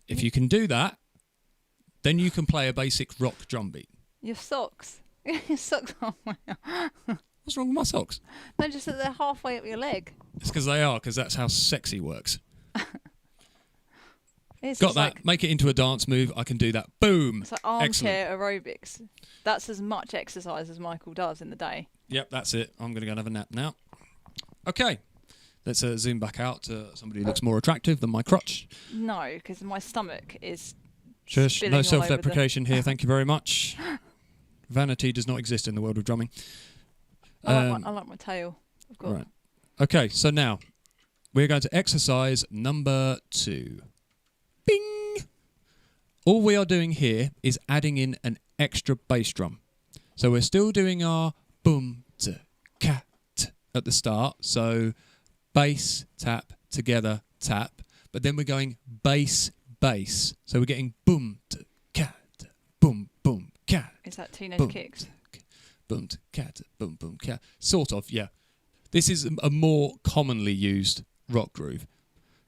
If you can do that, then you can play a basic rock drum beat. Your socks. Your socks are What's wrong with my socks? No, just that they're halfway up your leg. It's because they are, because that's how sexy works. It's Got that. like, Make it into a dance move. I can do that. Boom. it's like armchair aerobics. That's as much exercise as Michael does in the day. Yep, that's it. I'm going to go and have a nap now. Okay. Let's zoom back out to somebody who looks more attractive than my crotch. No, because my stomach is Shush, spilling no all self-deprecation here. Thank you very much. Vanity does not exist in the world of drumming. I like my tail. I've got Right. Okay, so now we're going to exercise number 2. Bing! All we are doing here is adding in an extra bass drum. So we're still doing our boom, t, cat at the start. So bass, tap, together, tap. But then we're going bass, bass. So we're getting boom, t, cat, boom, boom, cat. Is that Teenage boom, Kicks? Boom, t, cat, boom, boom, cat. Sort of, yeah. This is a more commonly used rock groove.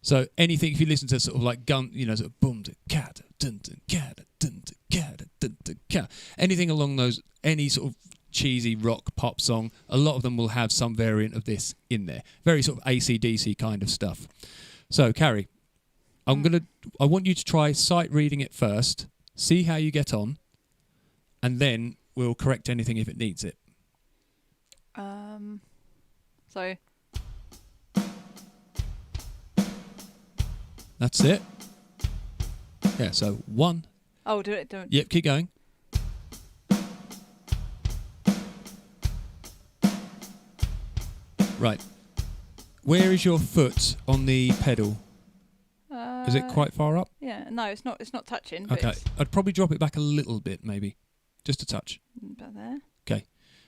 So anything, if you listen to sort of like gun, you know, sort of boom, t, cat, dun, dun, cat, dun, dun, cat, dun, dun, cat. Anything along those, any sort of cheesy rock pop song, a lot of them will have some variant of this in there. Very sort of AC/DC kind of stuff. So, Carrie, I want you to try sight reading it first, see how you get on, and then we'll correct anything if it needs it. So That's it. Yeah, so 1. oh, do it. Yep, keep going. Right. Where is your foot on the pedal? Is it quite far up? Yeah, no, it's not. It's not touching. But Okay, it's I'd probably drop it back a little bit, maybe. Just a touch. about there. Okay.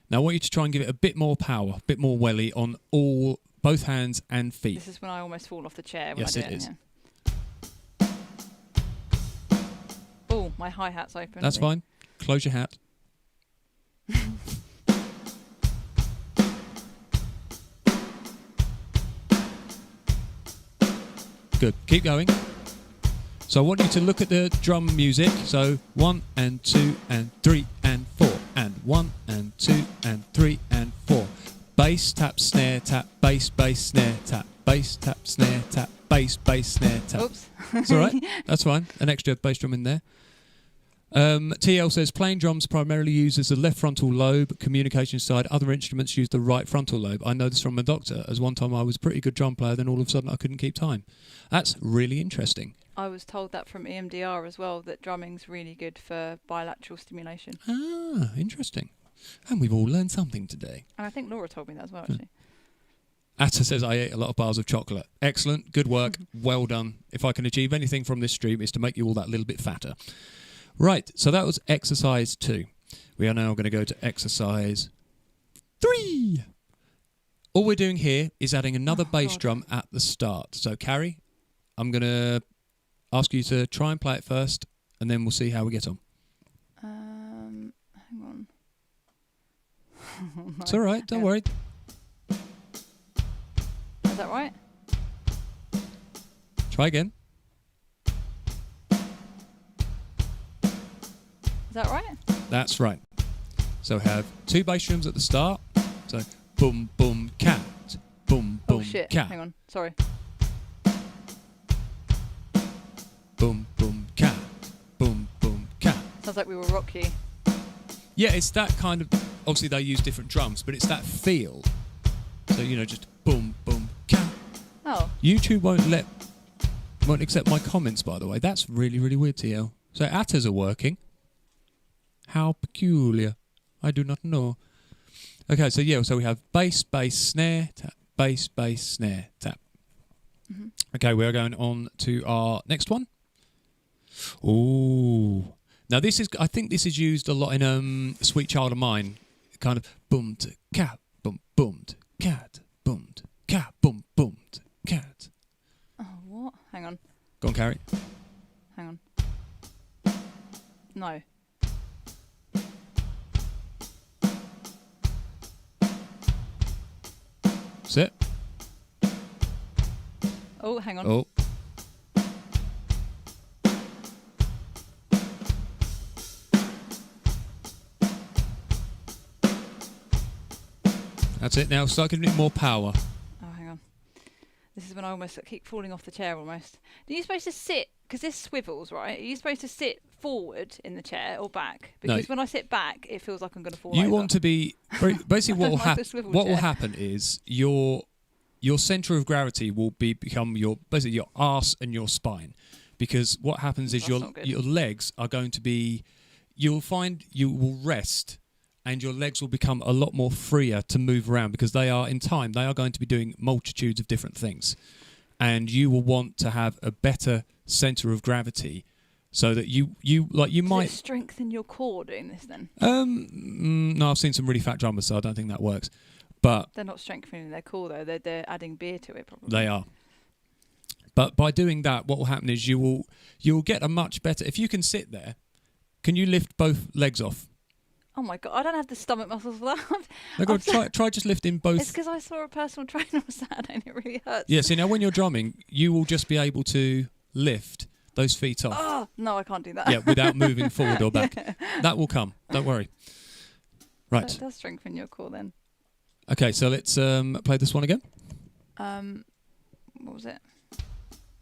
Now I want you to try and give it a bit more power, a bit more welly on both hands and feet. This is when I almost fall off the chair. When Yes, I do it is. Yeah. Oh, my hi-hat's open. That's fine. Close your hat. Good. Keep going. So I want you to look at the drum music. So 1 and 2 and 3 and 4 and 1 and 2 and 3 and 4. Bass, tap, snare, tap, bass, bass, snare, tap, bass, tap, snare, tap, bass, bass, snare, tap. Oops. It's all right. That's fine. An extra bass drum in there. TL says playing drums primarily uses the left frontal lobe, communication side. Other instruments use the right frontal lobe. I know this from my doctor, as one time I was a pretty good drum player, then all of a sudden I couldn't keep time. That's really interesting. I was told that from EMDR as well, that drumming's really good for bilateral stimulation. Ah, interesting. And we've all learned something today. And I think Laura told me that as well, actually. Atta says I ate a lot of bars of chocolate. Excellent. Good work. Well done. If I can achieve anything from this stream, it's to make you all that little bit fatter. Right, so that was exercise 2. We are now going to go to exercise 3. All we're doing here is adding another bass drum at the start. So, Carrie, I'm going to ask you to try and play it first, and then we'll see how we get on. Hang on. It's all right, don't worry. Is that right? Try again. Is that right? That's right. So have 2 bass drums at the start. So boom, boom, cat. Boom, boom, Oh shit! cat. Hang on. Sorry. Boom, boom, cat. Boom, boom, cat. Sounds like we were Rocky. Yeah, it's that kind of... Obviously, they use different drums, but it's that feel. So, you know, just boom, boom, cat. Oh. YouTube won't accept my comments, by the way. That's really, really weird, TL. So, Attas are working. How peculiar. I do not know. Okay, so yeah, so we have bass, bass, snare, tap, bass, bass, snare, tap. Mm-hmm. Okay, we are going on to our next one. Ooh. Now I think this is used a lot in Sweet Child of Mine. Kind of boom to cat, boom to cat, boom to cat, boom to cat. Oh, what? Hang on. Go on, Carrie. Hang on. No. Sit. Oh, hang on. Oh. That's it. Now start giving it more power. Oh, hang on. This is when I almost keep falling off the chair almost. Are you supposed to sit, because this swivels, right? Are you supposed to sit forward in the chair or back? Because when I sit back, it feels like I'm going to fall over. You want to be... Basically what will chair. happen is your centre of gravity will become your arse and your spine. Because what happens is your legs are going to be... You'll find you will rest and your legs will become a lot more freer to move around because they are going to be doing multitudes of different things. And you will want to have a better centre of gravity so that you might... Does it strengthen your core doing this then? No, I've seen some really fat drummers, so I don't think that works. But they're not strengthening their core though, they're adding beer to it probably. They are. But by doing that, what will happen is you'll get a much better... If you can sit there, can you lift both legs off? Oh my God, I don't have the stomach muscles for that. No, God, try just lifting both. It's because I saw a personal trainer on Saturday and it really hurts. Yeah, see, now when you're drumming, you will just be able to lift those feet off. Oh, no, I can't do that. Yeah, without moving forward or back. Yeah. That will come, don't worry. Right. That does strengthen your core then. Okay, so let's play this one again. What was it?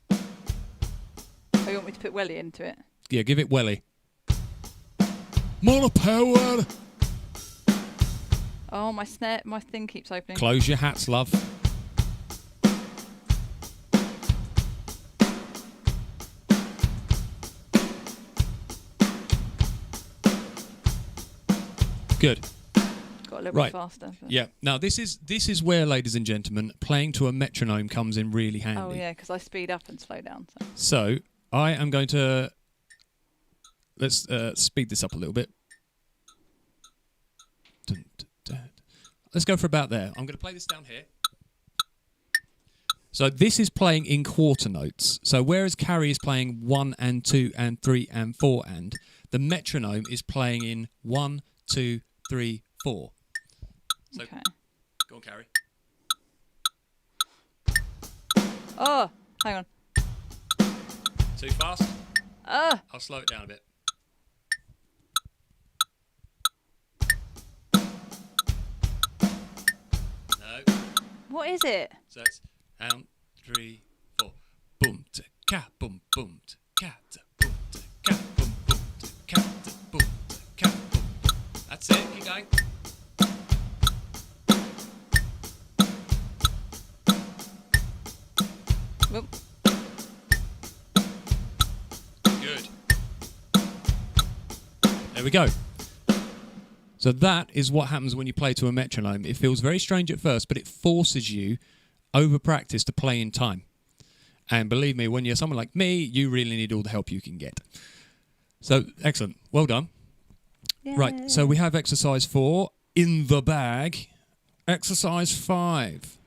Oh, you want me to put welly into it? Yeah, give it welly. More power! Oh, my thing keeps opening. Close your hats, love. Good. Got a little bit faster. Yeah. Now this is where, ladies and gentlemen, playing to a metronome comes in really handy. Oh yeah, because I speed up and slow down. So I am going to... Let's speed this up a little bit. Dun, dun, dun. Let's go for about there. I'm going to play this down here. So this is playing in quarter notes. So whereas Carrie is playing 1 and 2 and 3 and 4 and, the metronome is playing in 1, 2, 3, 4. So, okay. Go on, Carrie. Oh, hang on. Too fast? I'll slow it down a bit. No. What is it? So it's 3, 4. Boom to cat, boom, boom to cat, boom to cat, boom, boom to cat, boom to cat, boom, boom. That's it. Keep going. Whoop. Good. There we go. So that is what happens when you play to a metronome. It feels very strange at first, but it forces you, over practice, to play in time. And believe me, when you're someone like me, you really need all the help you can get. So, excellent. Well done. Yay. Right, so we have exercise 4 in the bag. Exercise 5.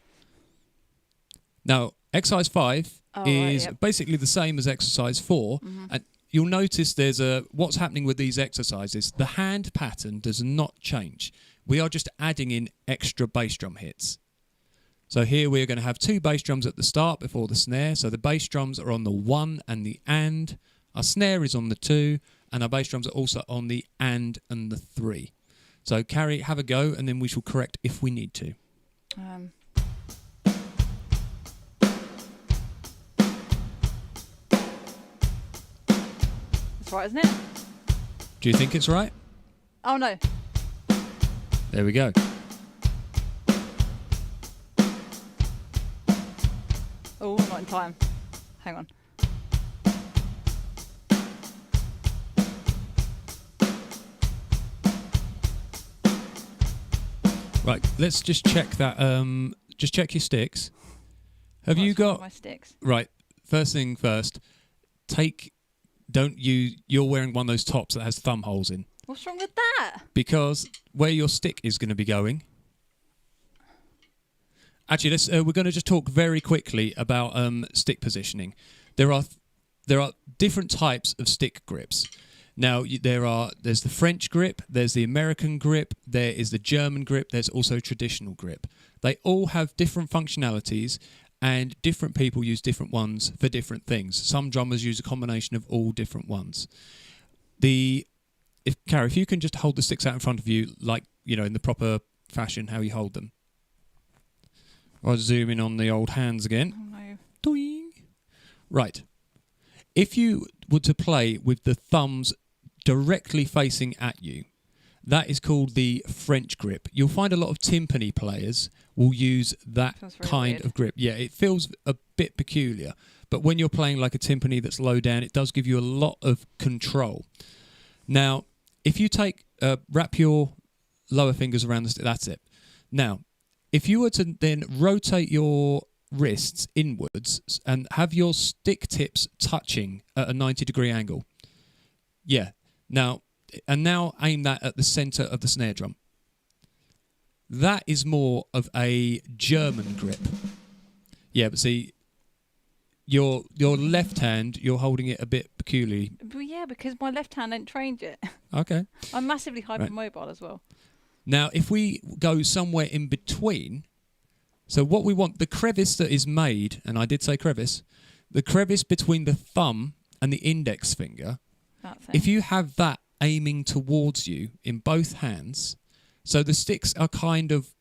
Now, exercise 5 is basically the same as exercise 4. Mm-hmm. And you'll notice there's what's happening with these exercises. The hand pattern does not change. We are just adding in extra bass drum hits. So here we're going to have 2 bass drums at the start before the snare. So the bass drums are on the 1 and the and. Our snare is on the 2, and our bass drums are also on the and the 3. So Carrie, have a go, and then we shall correct if we need to. That's right, isn't it? Do you think it's right? Oh, no. There we go. Oh, not in time. Hang on. Right, let's just check that. Just check your sticks. Have you got my sticks? Right. First thing first. Take you're wearing one of those tops that has thumb holes in. What's wrong with that? Because where your stick is going to be going. Actually, we're going to just talk very quickly about stick positioning. There are different types of stick grips. Now, there's the French grip, there's the American grip, there is the German grip, there's also traditional grip. They all have different functionalities, and different people use different ones for different things. Some drummers use a combination of all different ones. Carrie, if you can just hold the sticks out in front of you, like, in the proper fashion, how you hold them. I'll zoom in on the old hands again. Oh, no. Doing. Right. If you were to play with the thumbs directly facing at you, that is called the French grip. You'll find a lot of timpani players will use that kind of grip. Yeah, it feels a bit peculiar, but when you're playing like a timpani that's low down, it does give you a lot of control. Now, if you wrap your lower fingers around the stick, that's it. Now, if you were to then rotate your wrists inwards and have your stick tips touching at a 90-degree angle, yeah. Now aim that at the centre of the snare drum. That is more of a German grip. Yeah, but see, your left hand, you're holding it a bit peculiarly. Well, yeah, because my left hand ain't trained yet. Okay. I'm massively hypermobile as well. Now, if we go somewhere in between, so what we want, the crevice that is made, and I did say crevice, the crevice between the thumb and the index finger, if you have that aiming towards you in both hands, so the sticks are kind of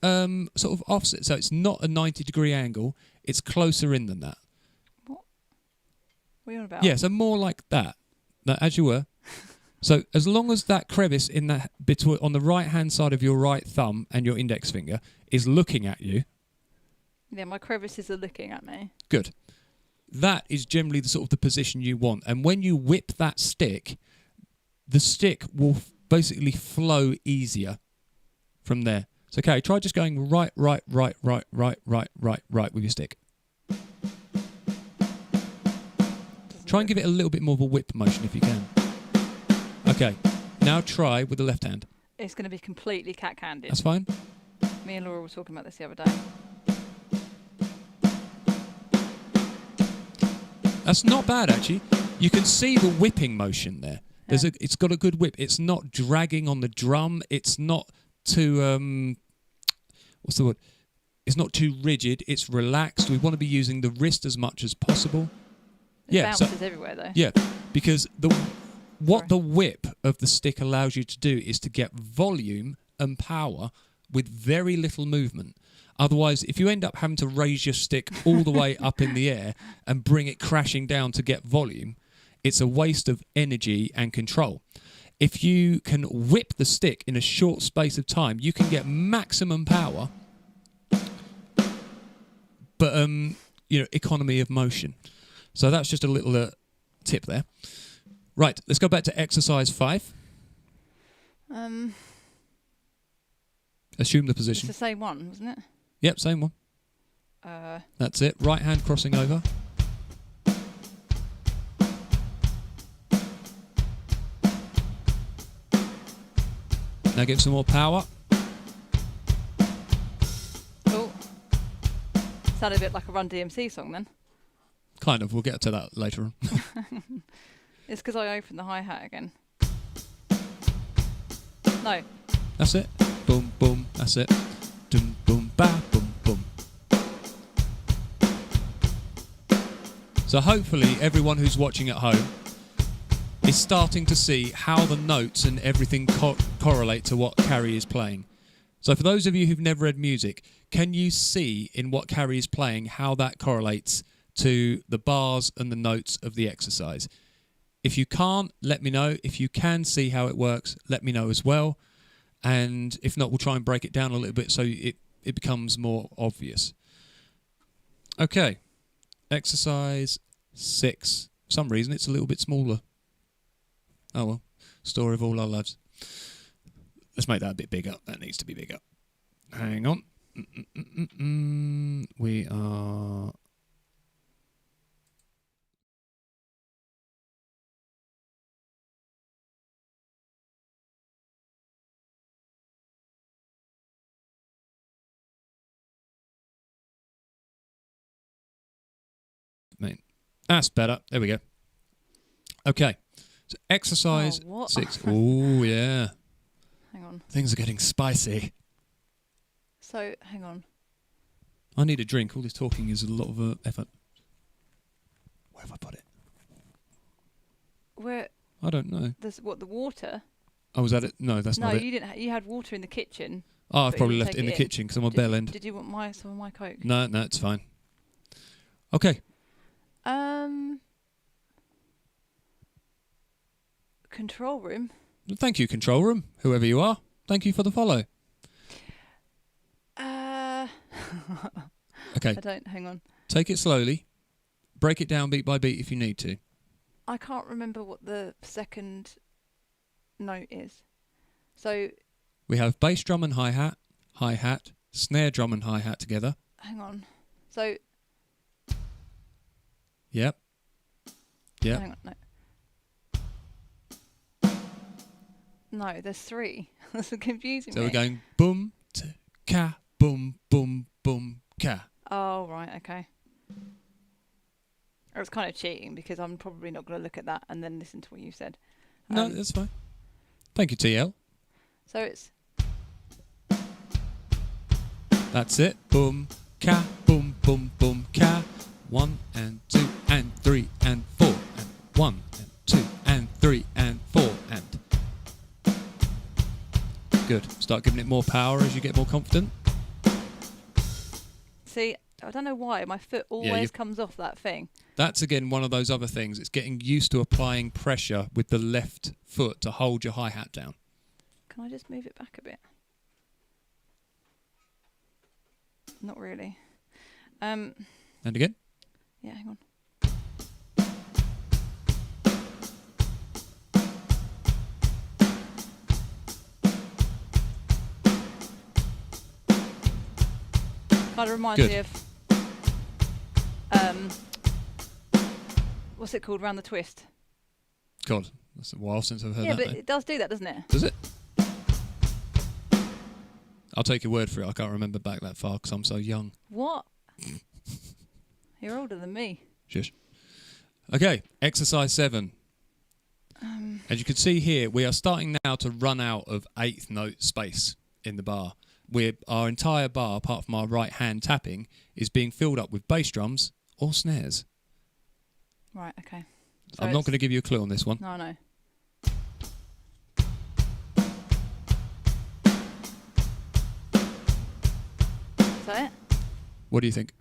sort of offset, so it's not a 90-degree angle, it's closer in than that. What are you on about? Yeah, so more like that as you were. So as long as that crevice in that on the right-hand side of your right thumb and your index finger is looking at you. Yeah, my crevices are looking at me. Good. That is generally the sort of the position you want. And when you whip that stick, the stick will basically flow easier from there. So, okay, try just going right with your stick. Try and give it a little bit more of a whip motion if you can. Okay, now try with the left hand. It's going to be completely cat-handed. That's fine. Me and Laura were talking about this the other day. That's not bad, actually. You can see the whipping motion there. It's got a good whip. It's not dragging on the drum. It's not too what's the word? It's not too rigid. It's relaxed. We want to be using the wrist as much as possible. It bounces everywhere, though. Yeah, because the whip of the stick allows you to do is to get volume and power with very little movement. Otherwise, if you end up having to raise your stick all the way up in the air and bring it crashing down to get volume, it's a waste of energy and control. If you can whip the stick in a short space of time, you can get maximum power, but economy of motion. So that's just a little tip there. Right, let's go back to exercise 5. Assume the position. It's the same one, wasn't it? Yep, same one. That's it. Right hand crossing over. Now give some more power. Oh. Sounded a bit like a Run DMC song then. Kind of. We'll get to that later on. It's because I opened the hi-hat again. No. That's it. Boom, boom. That's it. Dum, boom, ba, boom, boom. So hopefully everyone who's watching at home is starting to see how the notes and everything correlate to what Carrie is playing. So for those of you who've never read music, can you see in what Carrie is playing how that correlates to the bars and the notes of the exercise? If you can't, let me know. If you can see how it works, let me know as well. And if not, we'll try and break it down a little bit so it becomes more obvious. Okay, exercise 6. For some reason, it's a little bit smaller. Oh well, story of all our lives. Let's make that a bit bigger. That needs to be bigger. Hang on. We are That's better. There we go. Okay. So exercise Oh, what? 6. Oh, yeah. Hang on. Things are getting spicy. So, hang on. I need a drink. All this talking is a lot of effort. Where have I put it? Where? I don't know. There's what, the water? Oh, was that it? No, that's No, not it. you didn't. You had water in the kitchen. Oh, I've but probably you left it take in the it kitchen because I'm on bell end. Did you want some of my Coke? No, it's fine. Okay. Control room. Thank you, control room, whoever you are. Thank you for the follow. Okay. I don't. Hang on. Take it slowly. Break it down beat by beat if you need to. I can't remember what the second note is. So. We have bass drum and hi-hat, snare drum and hi-hat together. Hang on. So. Yep. Hang on. No. No, there's 3. That's confusing So me. we're going boom, ka, boom, boom, boom, ka. Oh, right, okay. I was kind of cheating because I'm probably not going to look at that and then listen to what you said. No, that's fine. Thank you, TL. So it's... That's it. Boom, ka, boom, boom, boom, ka. 1 and 2 and 3 and 4 and 1 and 2 and 3 and 4 and... Good. Start giving it more power as you get more confident. See, I don't know why. My foot always comes off that thing. That's, again, one of those other things. It's getting used to applying pressure with the left foot to hold your hi-hat down. Can I just move it back a bit? Not really. And again? Yeah, hang on. Kind of reminds me of what's it called? Round the Twist. God, that's a while since I've heard that. Yeah, but name. it does do that, doesn't it? Does it? I'll take your word for it. I can't remember back that far because I'm so young. What? You're older than me. Shush. Okay, exercise 7. As you can see here, we are starting now to run out of 8th note space in the bar. Our entire bar, apart from our right hand tapping, is being filled up with bass drums or snares. Right, okay. So I'm not going to give you a clue on this one. No. Is that it? What do you think?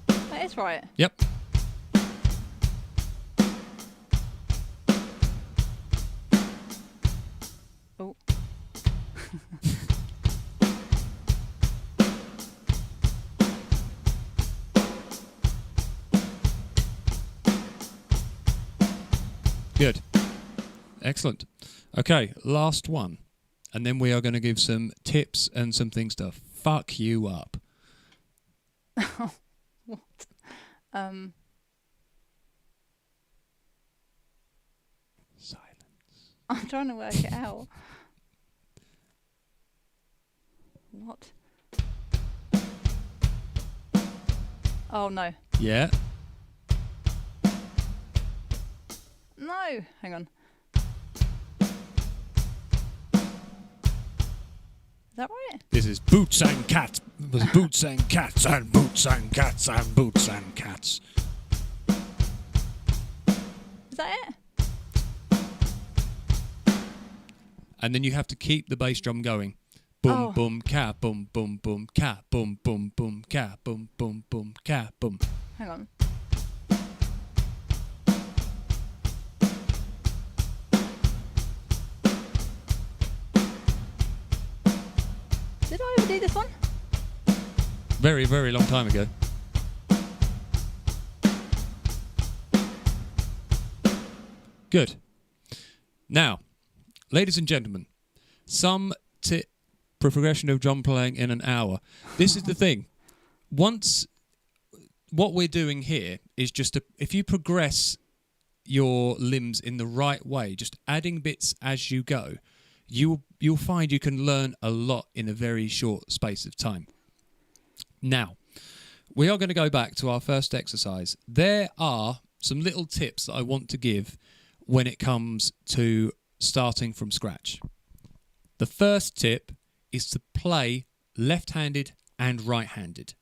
That is right. Yep. Oh. Good. Excellent. Okay, last one. And then we are going to give some tips and some things to fuck you up. What? Silence. I'm trying to work it out. What? Oh, no. Yeah. No! Hang on. Is that right? This is Boots and Cats. Boots and Cats and Boots and Cats and Boots and Cats. Is that it? And then you have to keep the bass drum going. Boom, Oh. boom, ka, boom, boom, boom, ka, boom, boom, boom, ka, boom, boom, boom, ka, boom. Hang on. Did I ever do this one? Very, very long time ago. Good. Now, ladies and gentlemen, some tip for progression of drum playing in an hour. This is the thing. Once, what we're doing here is just if you progress your limbs in the right way, just adding bits as you go, you'll find you can learn a lot in a very short space of time. Now, we are going to go back to our first exercise. There are some little tips that I want to give when it comes to starting from scratch. The first tip is to play left-handed and right-handed.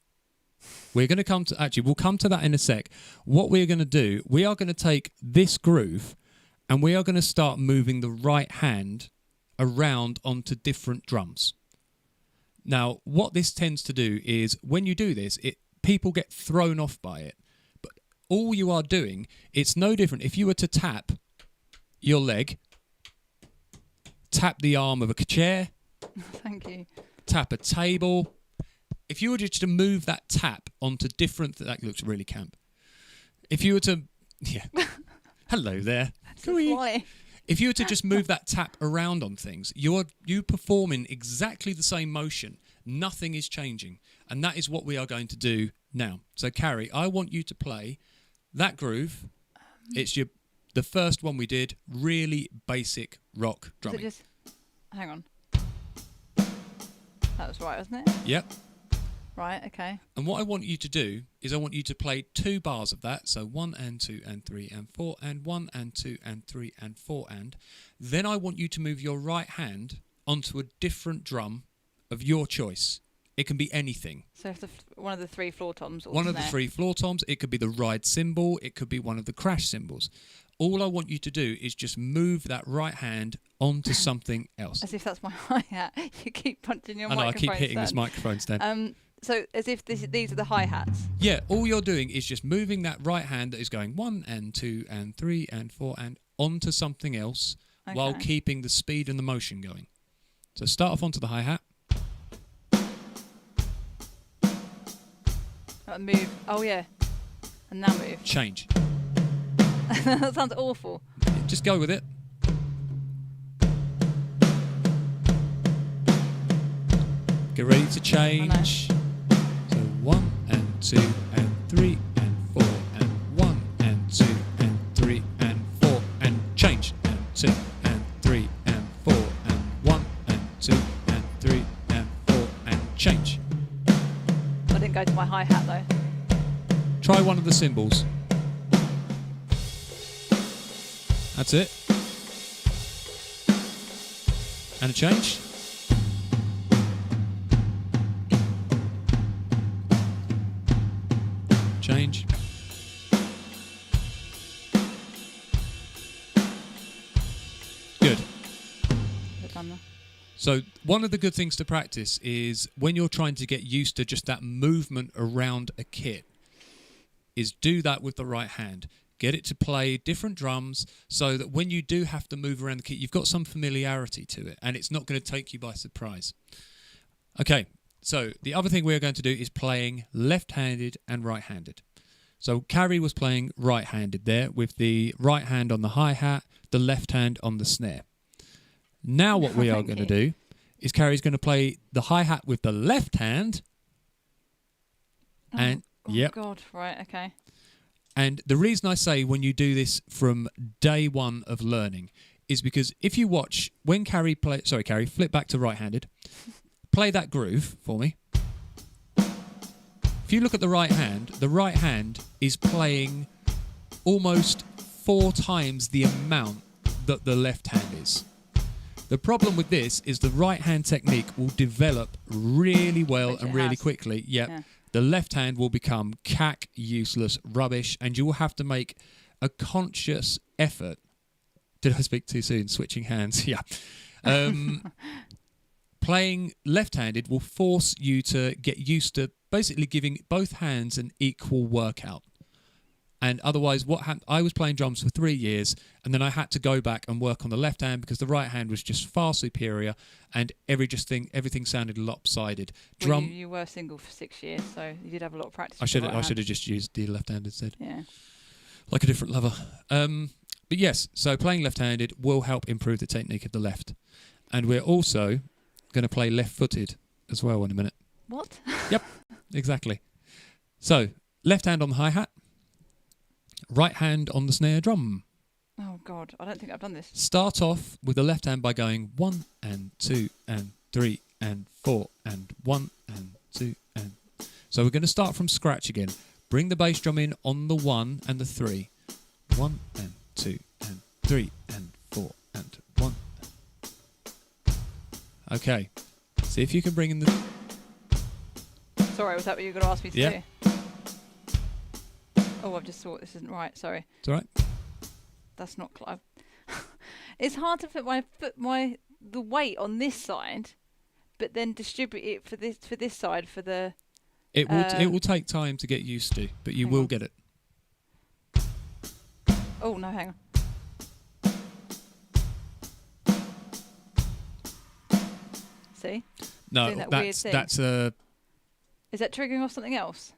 We're going to come to, actually, we'll come to that in a sec. What we're going to do, we are going to take this groove and we are going to start moving the right hand around onto different drums. Now, what this tends to do is when you do this, people get thrown off by it. But all you are doing, it's no different. If you were to tap your leg, tap the arm of a chair, Thank you. tap a table. If you were just to move that tap onto different... That looks really camp. If you were to... Yeah. Hello there. Why? If you were to just move that tap around on things, you performing exactly the same motion. Nothing is changing. And that is what we are going to do now. So, Carrie, I want you to play that groove. It's the first one we did, really basic rock drumming. Hang on. That was right, wasn't it? Yep. Right, okay. And what I want you to do is I want you to play 2 bars of that. So 1 and 2 and 3 and 4 and 1 and 2 and 3 and 4 and. Then I want you to move your right hand onto a different drum of your choice. It can be anything. So if one of the 3 floor toms or one of the 3 floor toms, it could be the ride cymbal, it could be one of the crash cymbals. All I want you to do is just move that right hand onto something else. As if that's my hi-hat. You keep punching your microphone I keep hitting stand. this microphone stand. So as if these are the hi-hats. Yeah, all you're doing is just moving that right hand that is going 1 and 2 and 3 and 4 and onto something else while keeping the speed and the motion going. So start off onto the hi-hat. Move. Oh, yeah. And now move. Change. That sounds awful. Just go with it. Get ready to change. So 1 and 2 and 3 and 4 and 1 and 2 and 3 and 4 and change. And 2 and 3 and 4 and 1 and 2 and 3 and 4 and change. I didn't go to my hi-hat though. Try one of the cymbals. That's it. And a change. Change. Good. So one of the good things to practice is when you're trying to get used to just that movement around a kit, is do that with the right hand. Get it to play different drums so that when you do have to move around the kit, you've got some familiarity to it and it's not going to take you by surprise. Okay, so the other thing we're going to do is playing left-handed and right-handed. So Carrie was playing right-handed there with the right hand on the hi-hat, the left hand on the snare. Now what we are going to do is Carrie's going to play the hi-hat with the left hand. And God, right, okay. And the reason I say when you do this from day one of learning is because if you watch when Carrie Carrie, flip back to right-handed. Play that groove for me. If you look at the right hand is playing almost 4 times the amount that the left hand is. The problem with this is the right hand technique will develop really well and really quickly. Yep. Yeah. The left hand will become cack, useless, rubbish, and you will have to make a conscious effort. Did I speak too soon? Switching hands. Yeah. Playing left-handed will force you to get used to basically giving both hands an equal workout. And otherwise, what happened? I was playing drums for 3 years, and then I had to go back and work on the left hand because the right hand was just far superior, and everything sounded lopsided. Well, you were single for 6 years, so you did have a lot of practice. I should have just used the left hand instead. Yeah, like a different lover. But yes, so playing left-handed will help improve the technique of the left, and we're also going to play left-footed as well in a minute. What? Yep, exactly. So left hand on the hi-hat. Right hand on the snare drum. Oh, God. I don't think I've done this. Start off with the left hand by going 1 and 2 and 3 and 4 and 1 and 2 and So we're going to start from scratch again. Bring the bass drum in on the 1 and the 3. 1 and 2 and 3 and 4 and 1. Okay. See if you can bring in the... Sorry, was that what you were going to ask me to do? Oh, I've just thought this isn't right. Sorry. It's all right. That's not... It's hard to put the weight on this side, but then distribute it for this side for the... It will take time to get used to, but you will get it. Oh, no, hang on. See? No, that's a... Is that triggering off something else?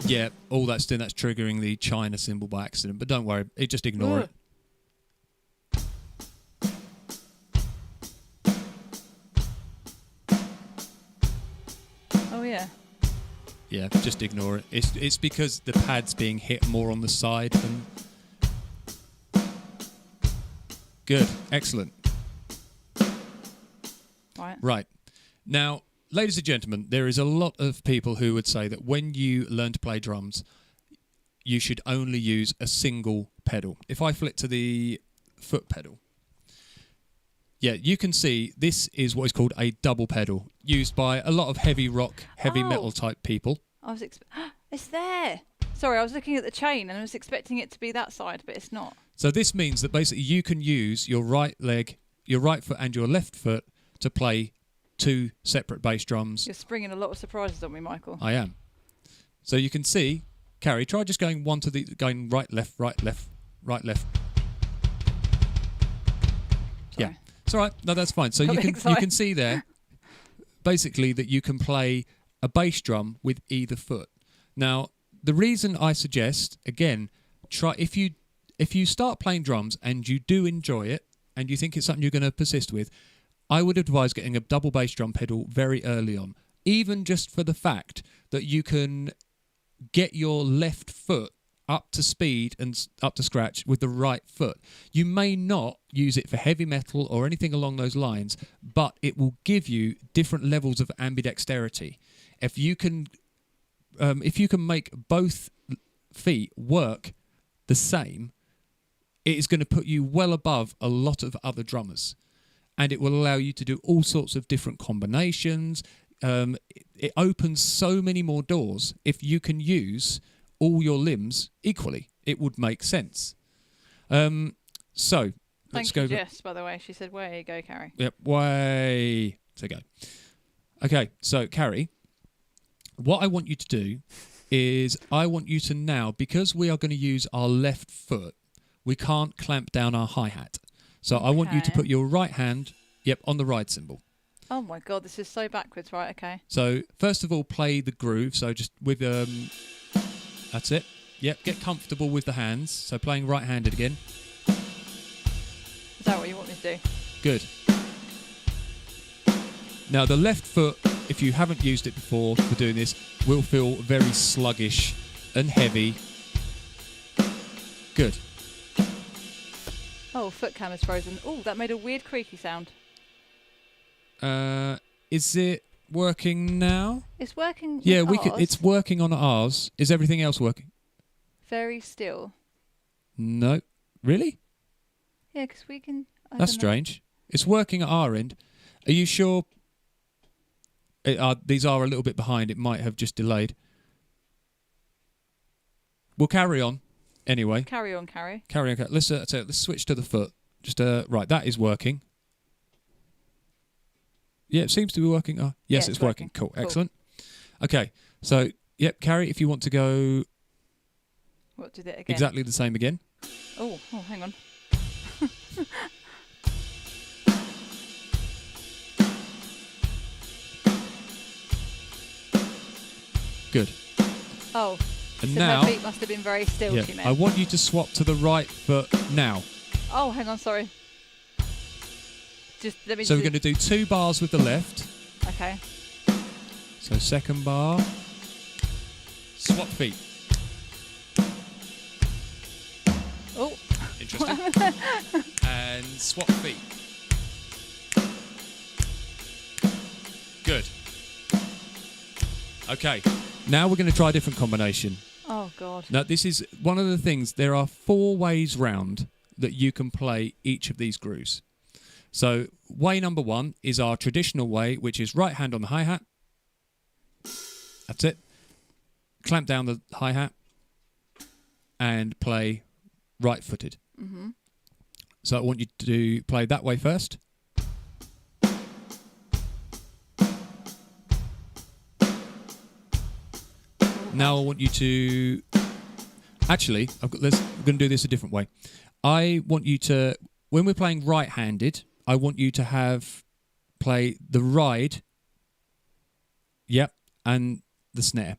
Yeah, all that's doing, that's triggering the China symbol by accident, but don't worry, just ignore it. Oh, yeah. Yeah, just ignore it. It's because the pad's being hit more on the side than... Good, excellent. Right. Now, ladies and gentlemen, there is a lot of people who would say that when you learn to play drums, you should only use a single pedal. If I flick to the foot pedal, yeah, you can see this is what is called a double pedal, used by a lot of heavy rock, heavy metal type people. It's there. Sorry, I was looking at the chain and I was expecting it to be that side, but it's not. So this means that basically you can use your right leg, your right foot and your left foot to play 2 separate bass drums. You're springing a lot of surprises on me, Michael. I am. So you can see, Carrie, try just going going right, left, right, left, right, left. Sorry. Yeah, it's all right. No, that's fine. So you can see there, basically, that you can play a bass drum with either foot. Now, the reason I suggest, again, try if you start playing drums and you do enjoy it and you think it's something you're going to persist with, I would advise getting a double bass drum pedal very early on, even just for the fact that you can get your left foot up to speed and up to scratch with the right foot. You may not use it for heavy metal or anything along those lines, but it will give you different levels of ambidexterity. If you can make both feet work the same, it is going to put you well above a lot of other drummers. And it will allow you to do all sorts of different combinations. It opens so many more doors. If you can use all your limbs equally, it would make sense. So, let's go. Thank you, Jess, by the way. She said, way go, Carrie. Yep, way to go. Okay, so, Carrie, what I want you to do is I want you to now, because we are going to use our left foot, we can't clamp down our hi-hat. So I want you to put your right hand, on the ride cymbal. Oh my God, this is so backwards. Right, okay. So first of all, play the groove. So just with, that's it. Yep, get comfortable with the hands. So playing right-handed again. Is that what you want me to do? Good. Now the left foot, if you haven't used it before for doing this, will feel very sluggish and heavy. Good. Oh, foot cam is frozen. Oh, that made a weird creaky sound. Is it working now? It's working. Yeah, it's working on ours. Is everything else working? Very still. No. Really? Yeah, because we can... That's strange. It's working at our end. Are you sure? These are a little bit behind. It might have just delayed. We'll carry on. Anyway. Carry on, Carrie. Carry on. Let's switch to the foot. Just right, that is working. Yeah, it seems to be working. Oh, yes, it's working. Cool. Excellent. Okay, so Carrie, if you want to go. What, do that again? Exactly the same again. Oh, hang on. Good. Oh. And so now, her feet must have been very still, she meant. I want you to swap to the right foot now. Oh, hang on, sorry. Just let me. So we're going to do 2 bars with the left. Okay. So second bar. Swap feet. Oh. Interesting. And swap feet. Good. Okay, now we're going to try a different combination. Oh, God. Now, this is one of the things. There are 4 ways round that you can play each of these grooves. So, way number 1 is our traditional way, which is right hand on the hi-hat. That's it. Clamp down the hi-hat and play right-footed. Mm-hmm. So I want you to play that way first. Now I want you to... Actually, we're going to do this a different way. I want you to... When we're playing right-handed, I want you to play the ride, yep, and the snare.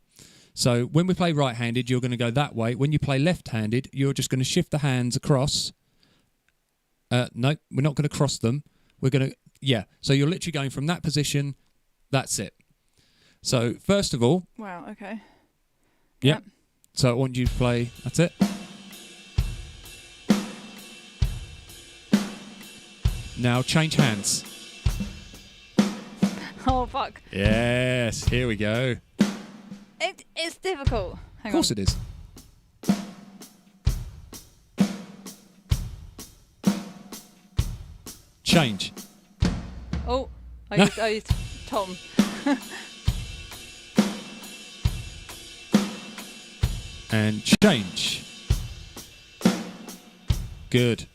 So when we play right-handed, you're going to go that way. When you play left-handed, you're just going to shift the hands across. No, we're not going to cross them. We're going to... Yeah, so you're literally going from that position. That's it. So first of all... Wow, okay. Yep. So I want you to play... That's it. Now change hands. Oh, fuck. Yes, here we go. It's difficult. Hang of course on. It is. Change. Oh, I used Tom. And change. Good.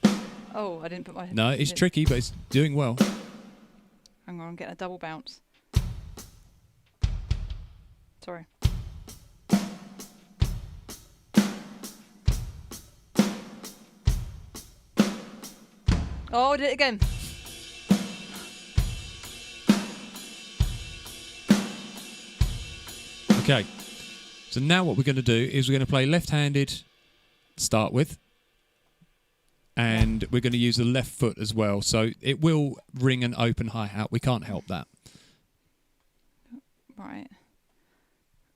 Oh, I didn't put my... No, it's tricky, but it's doing well. Hang on, I'm getting a double bounce. Sorry. Oh, I did it again. Okay. So now what we're going to do is we're going to play left-handed to start with. And we're going to use the left foot as well. So it will ring an open hi-hat. We can't help that. Right.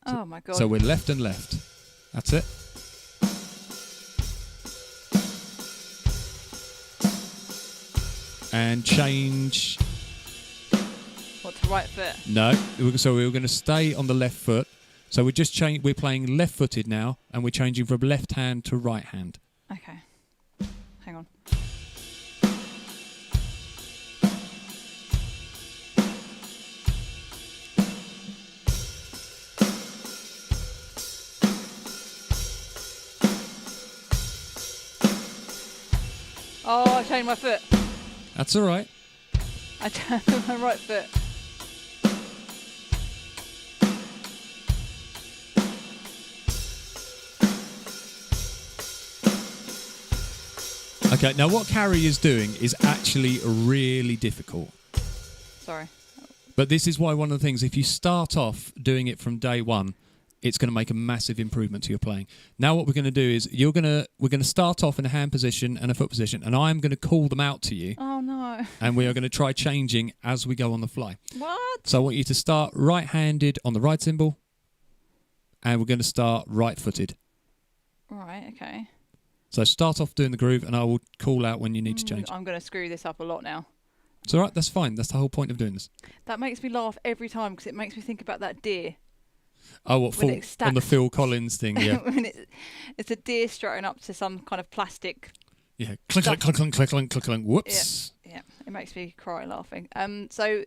Oh, my God. So we're left and left. That's it. And change. What, to right foot? No. So we were going to stay on the left foot. So we're just we're playing left-footed now, and we're changing from left hand to right hand. Okay. Hang on. Oh, I changed my foot. That's all right. I turned my right foot. Okay, now what Carrie is doing is actually really difficult. Sorry. But this is why one of the things, if you start off doing it from day one, it's going to make a massive improvement to your playing. Now what we're going to do is we're going to start off in a hand position and a foot position, and I'm going to call them out to you. Oh, no. And we are going to try changing as we go on the fly. What? So I want you to start right-handed on the right cymbal, and we're going to start right-footed. Right, okay. So start off doing the groove, and I will call out when you need to change. I'm going to screw this up a lot now. It's all right, that's fine. That's the whole point of doing this. That makes me laugh every time because it makes me think about that deer. Oh, what, on the Phil Collins thing, yeah. When it's a deer strutting up to some kind of plastic. Yeah, clink, clink, clink, clink, clink, clink, clink, clink, whoops. Yeah, it makes me cry laughing. So...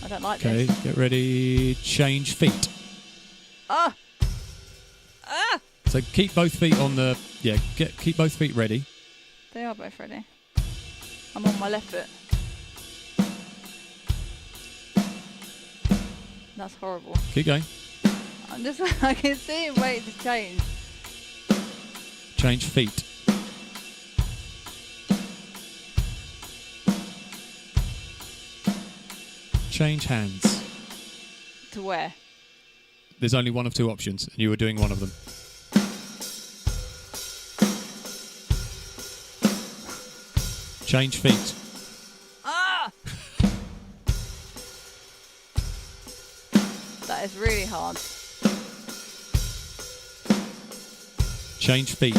I don't like this. Okay, get ready, change feet. Ah! So keep both feet on the... Yeah, keep both feet ready. They are both ready. I'm on my left foot. That's horrible. Keep going. I'm just... I can see him waiting to change. Change feet. Change hands. To where? There's only one of two options, and you were doing one of them. Change feet. Ah! That is really hard. Change feet.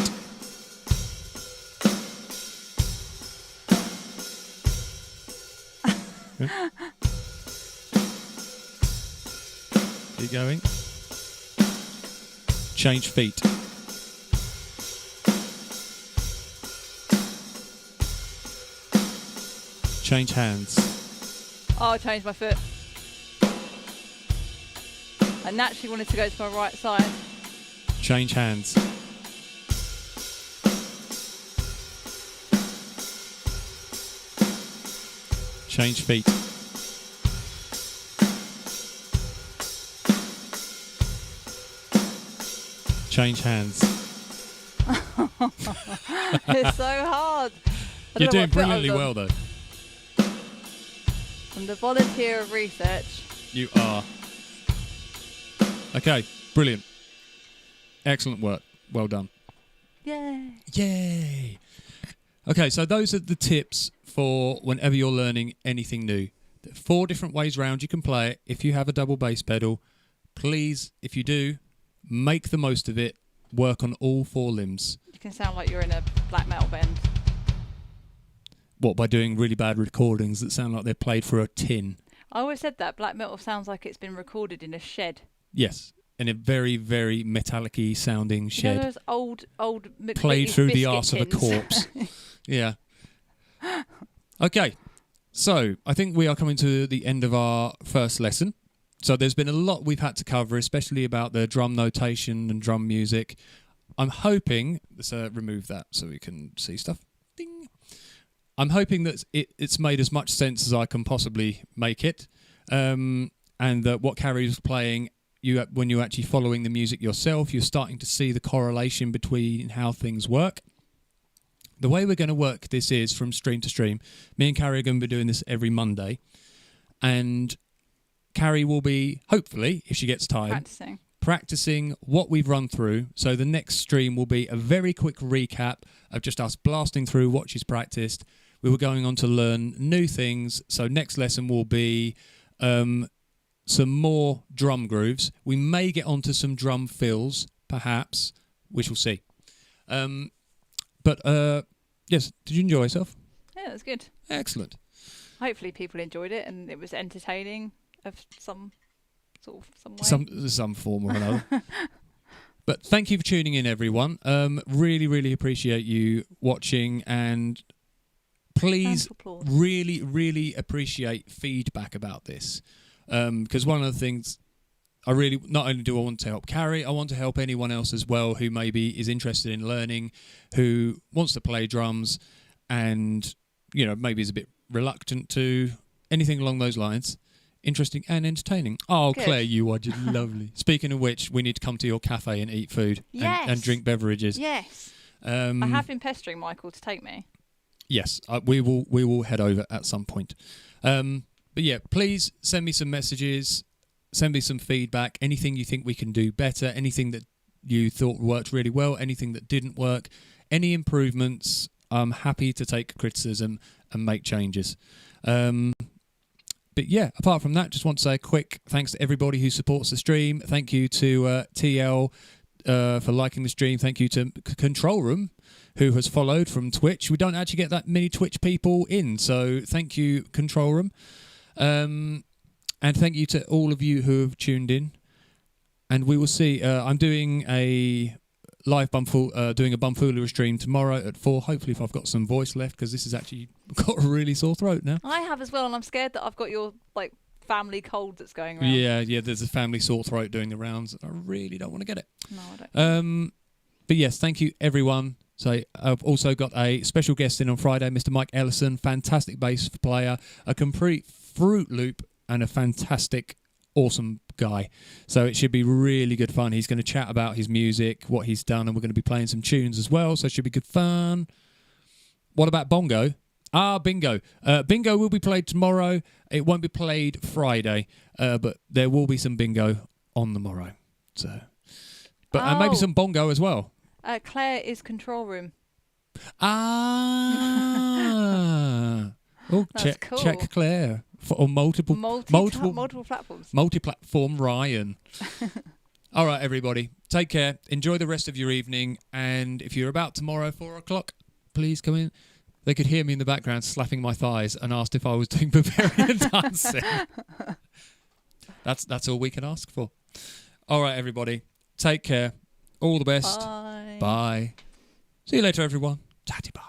Keep going. Change feet. Change hands. Oh, I changed my foot. I naturally wanted to go to my right side. Change hands. Change feet. Change hands. It's so hard. You're doing brilliantly well, though. I'm the volunteer of research. You are. Okay, brilliant. Excellent work. Well done. Yay. Yay. Okay, so those are the tips for whenever you're learning anything new. 4 different ways round you can play it. If you have a double bass pedal, please, if you do, make the most of it. Work on all 4 limbs. You can sound like you're in a black metal band. What, by doing really bad recordings that sound like they're played through a tin? I always said that black metal sounds like it's been recorded in a shed. Yes, in a very, very metallic-y sounding shed. You know those old played through the biscuit arse of a tins? corpse. Yeah. Okay, so I think we are coming to the end of our first lesson. So there's been a lot we've had to cover, especially about the drum notation and drum music. I'm hoping... Let's remove that so we can see stuff. Ding. I'm hoping that it's made as much sense as I can possibly make it, and that what Carrie's playing, when you're actually following the music yourself, you're starting to see the correlation between how things work. The way we're going to work this is from stream to stream. Me and Carrie are going to be doing this every Monday, and Carrie will be, hopefully, if she gets time, practicing what we've run through. So the next stream will be a very quick recap of just us blasting through what she's practiced. We were going on to learn new things. So next lesson will be some more drum grooves. We may get onto some drum fills, perhaps. We shall see. But yes, did you enjoy yourself? Yeah, it was good. Excellent. Hopefully people enjoyed it and it was entertaining of some way. Some form or another. But thank you for tuning in, everyone. Really, really appreciate you watching, and please really, really appreciate feedback about this. Because one of the things not only do I want to help Carrie, I want to help anyone else as well who maybe is interested in learning, who wants to play drums and, maybe is a bit reluctant to, anything along those lines. Interesting and entertaining. Oh, good. Claire, you are just lovely. Speaking of which, we need to come to your cafe and eat food and drink beverages. Yes. I have been pestering Michael to take me. Yes, we will head over at some point. But yeah, please send me some messages, send me some feedback, anything you think we can do better, anything that you thought worked really well, anything that didn't work, any improvements. I'm happy to take criticism and make changes. But yeah, apart from that, just want to say a quick thanks to everybody who supports the stream. Thank you to TL for liking the stream. Thank you to Control Room, who has followed from Twitch. We don't actually get that many Twitch people in, so thank you, Control Room. And thank you to all of you who have tuned in. And we will see. I'm doing a live doing a Bumfoolery stream tomorrow at 4. Hopefully, if I've got some voice left, because this has actually got a really sore throat now. I have as well, and I'm scared that I've got your family cold that's going around. Yeah. There's a family sore throat doing the rounds. I really don't want to get it. No, I don't. But yes, thank you everyone. So I've also got a special guest in on Friday, Mr. Mike Ellison, fantastic bass player, a complete Fruit Loop, and a fantastic, awesome guy. So it should be really good fun. He's going to chat about his music, what he's done, and we're going to be playing some tunes as well. So it should be good fun. What about bongo? Bingo. Bingo will be played tomorrow. It won't be played Friday, but there will be some bingo on the morrow. So, and maybe some bongo as well. Claire is Control Room. Check Claire for multiple platforms. Multi-platform Ryan. All right, everybody. Take care. Enjoy the rest of your evening. And if you're about tomorrow, 4 o'clock, please come in. They could hear me in the background slapping my thighs and asked if I was doing Bavarian dancing. That's all we can ask for. All right, everybody. Take care. All the best. Bye. Bye. See you later, everyone. Tatty bye.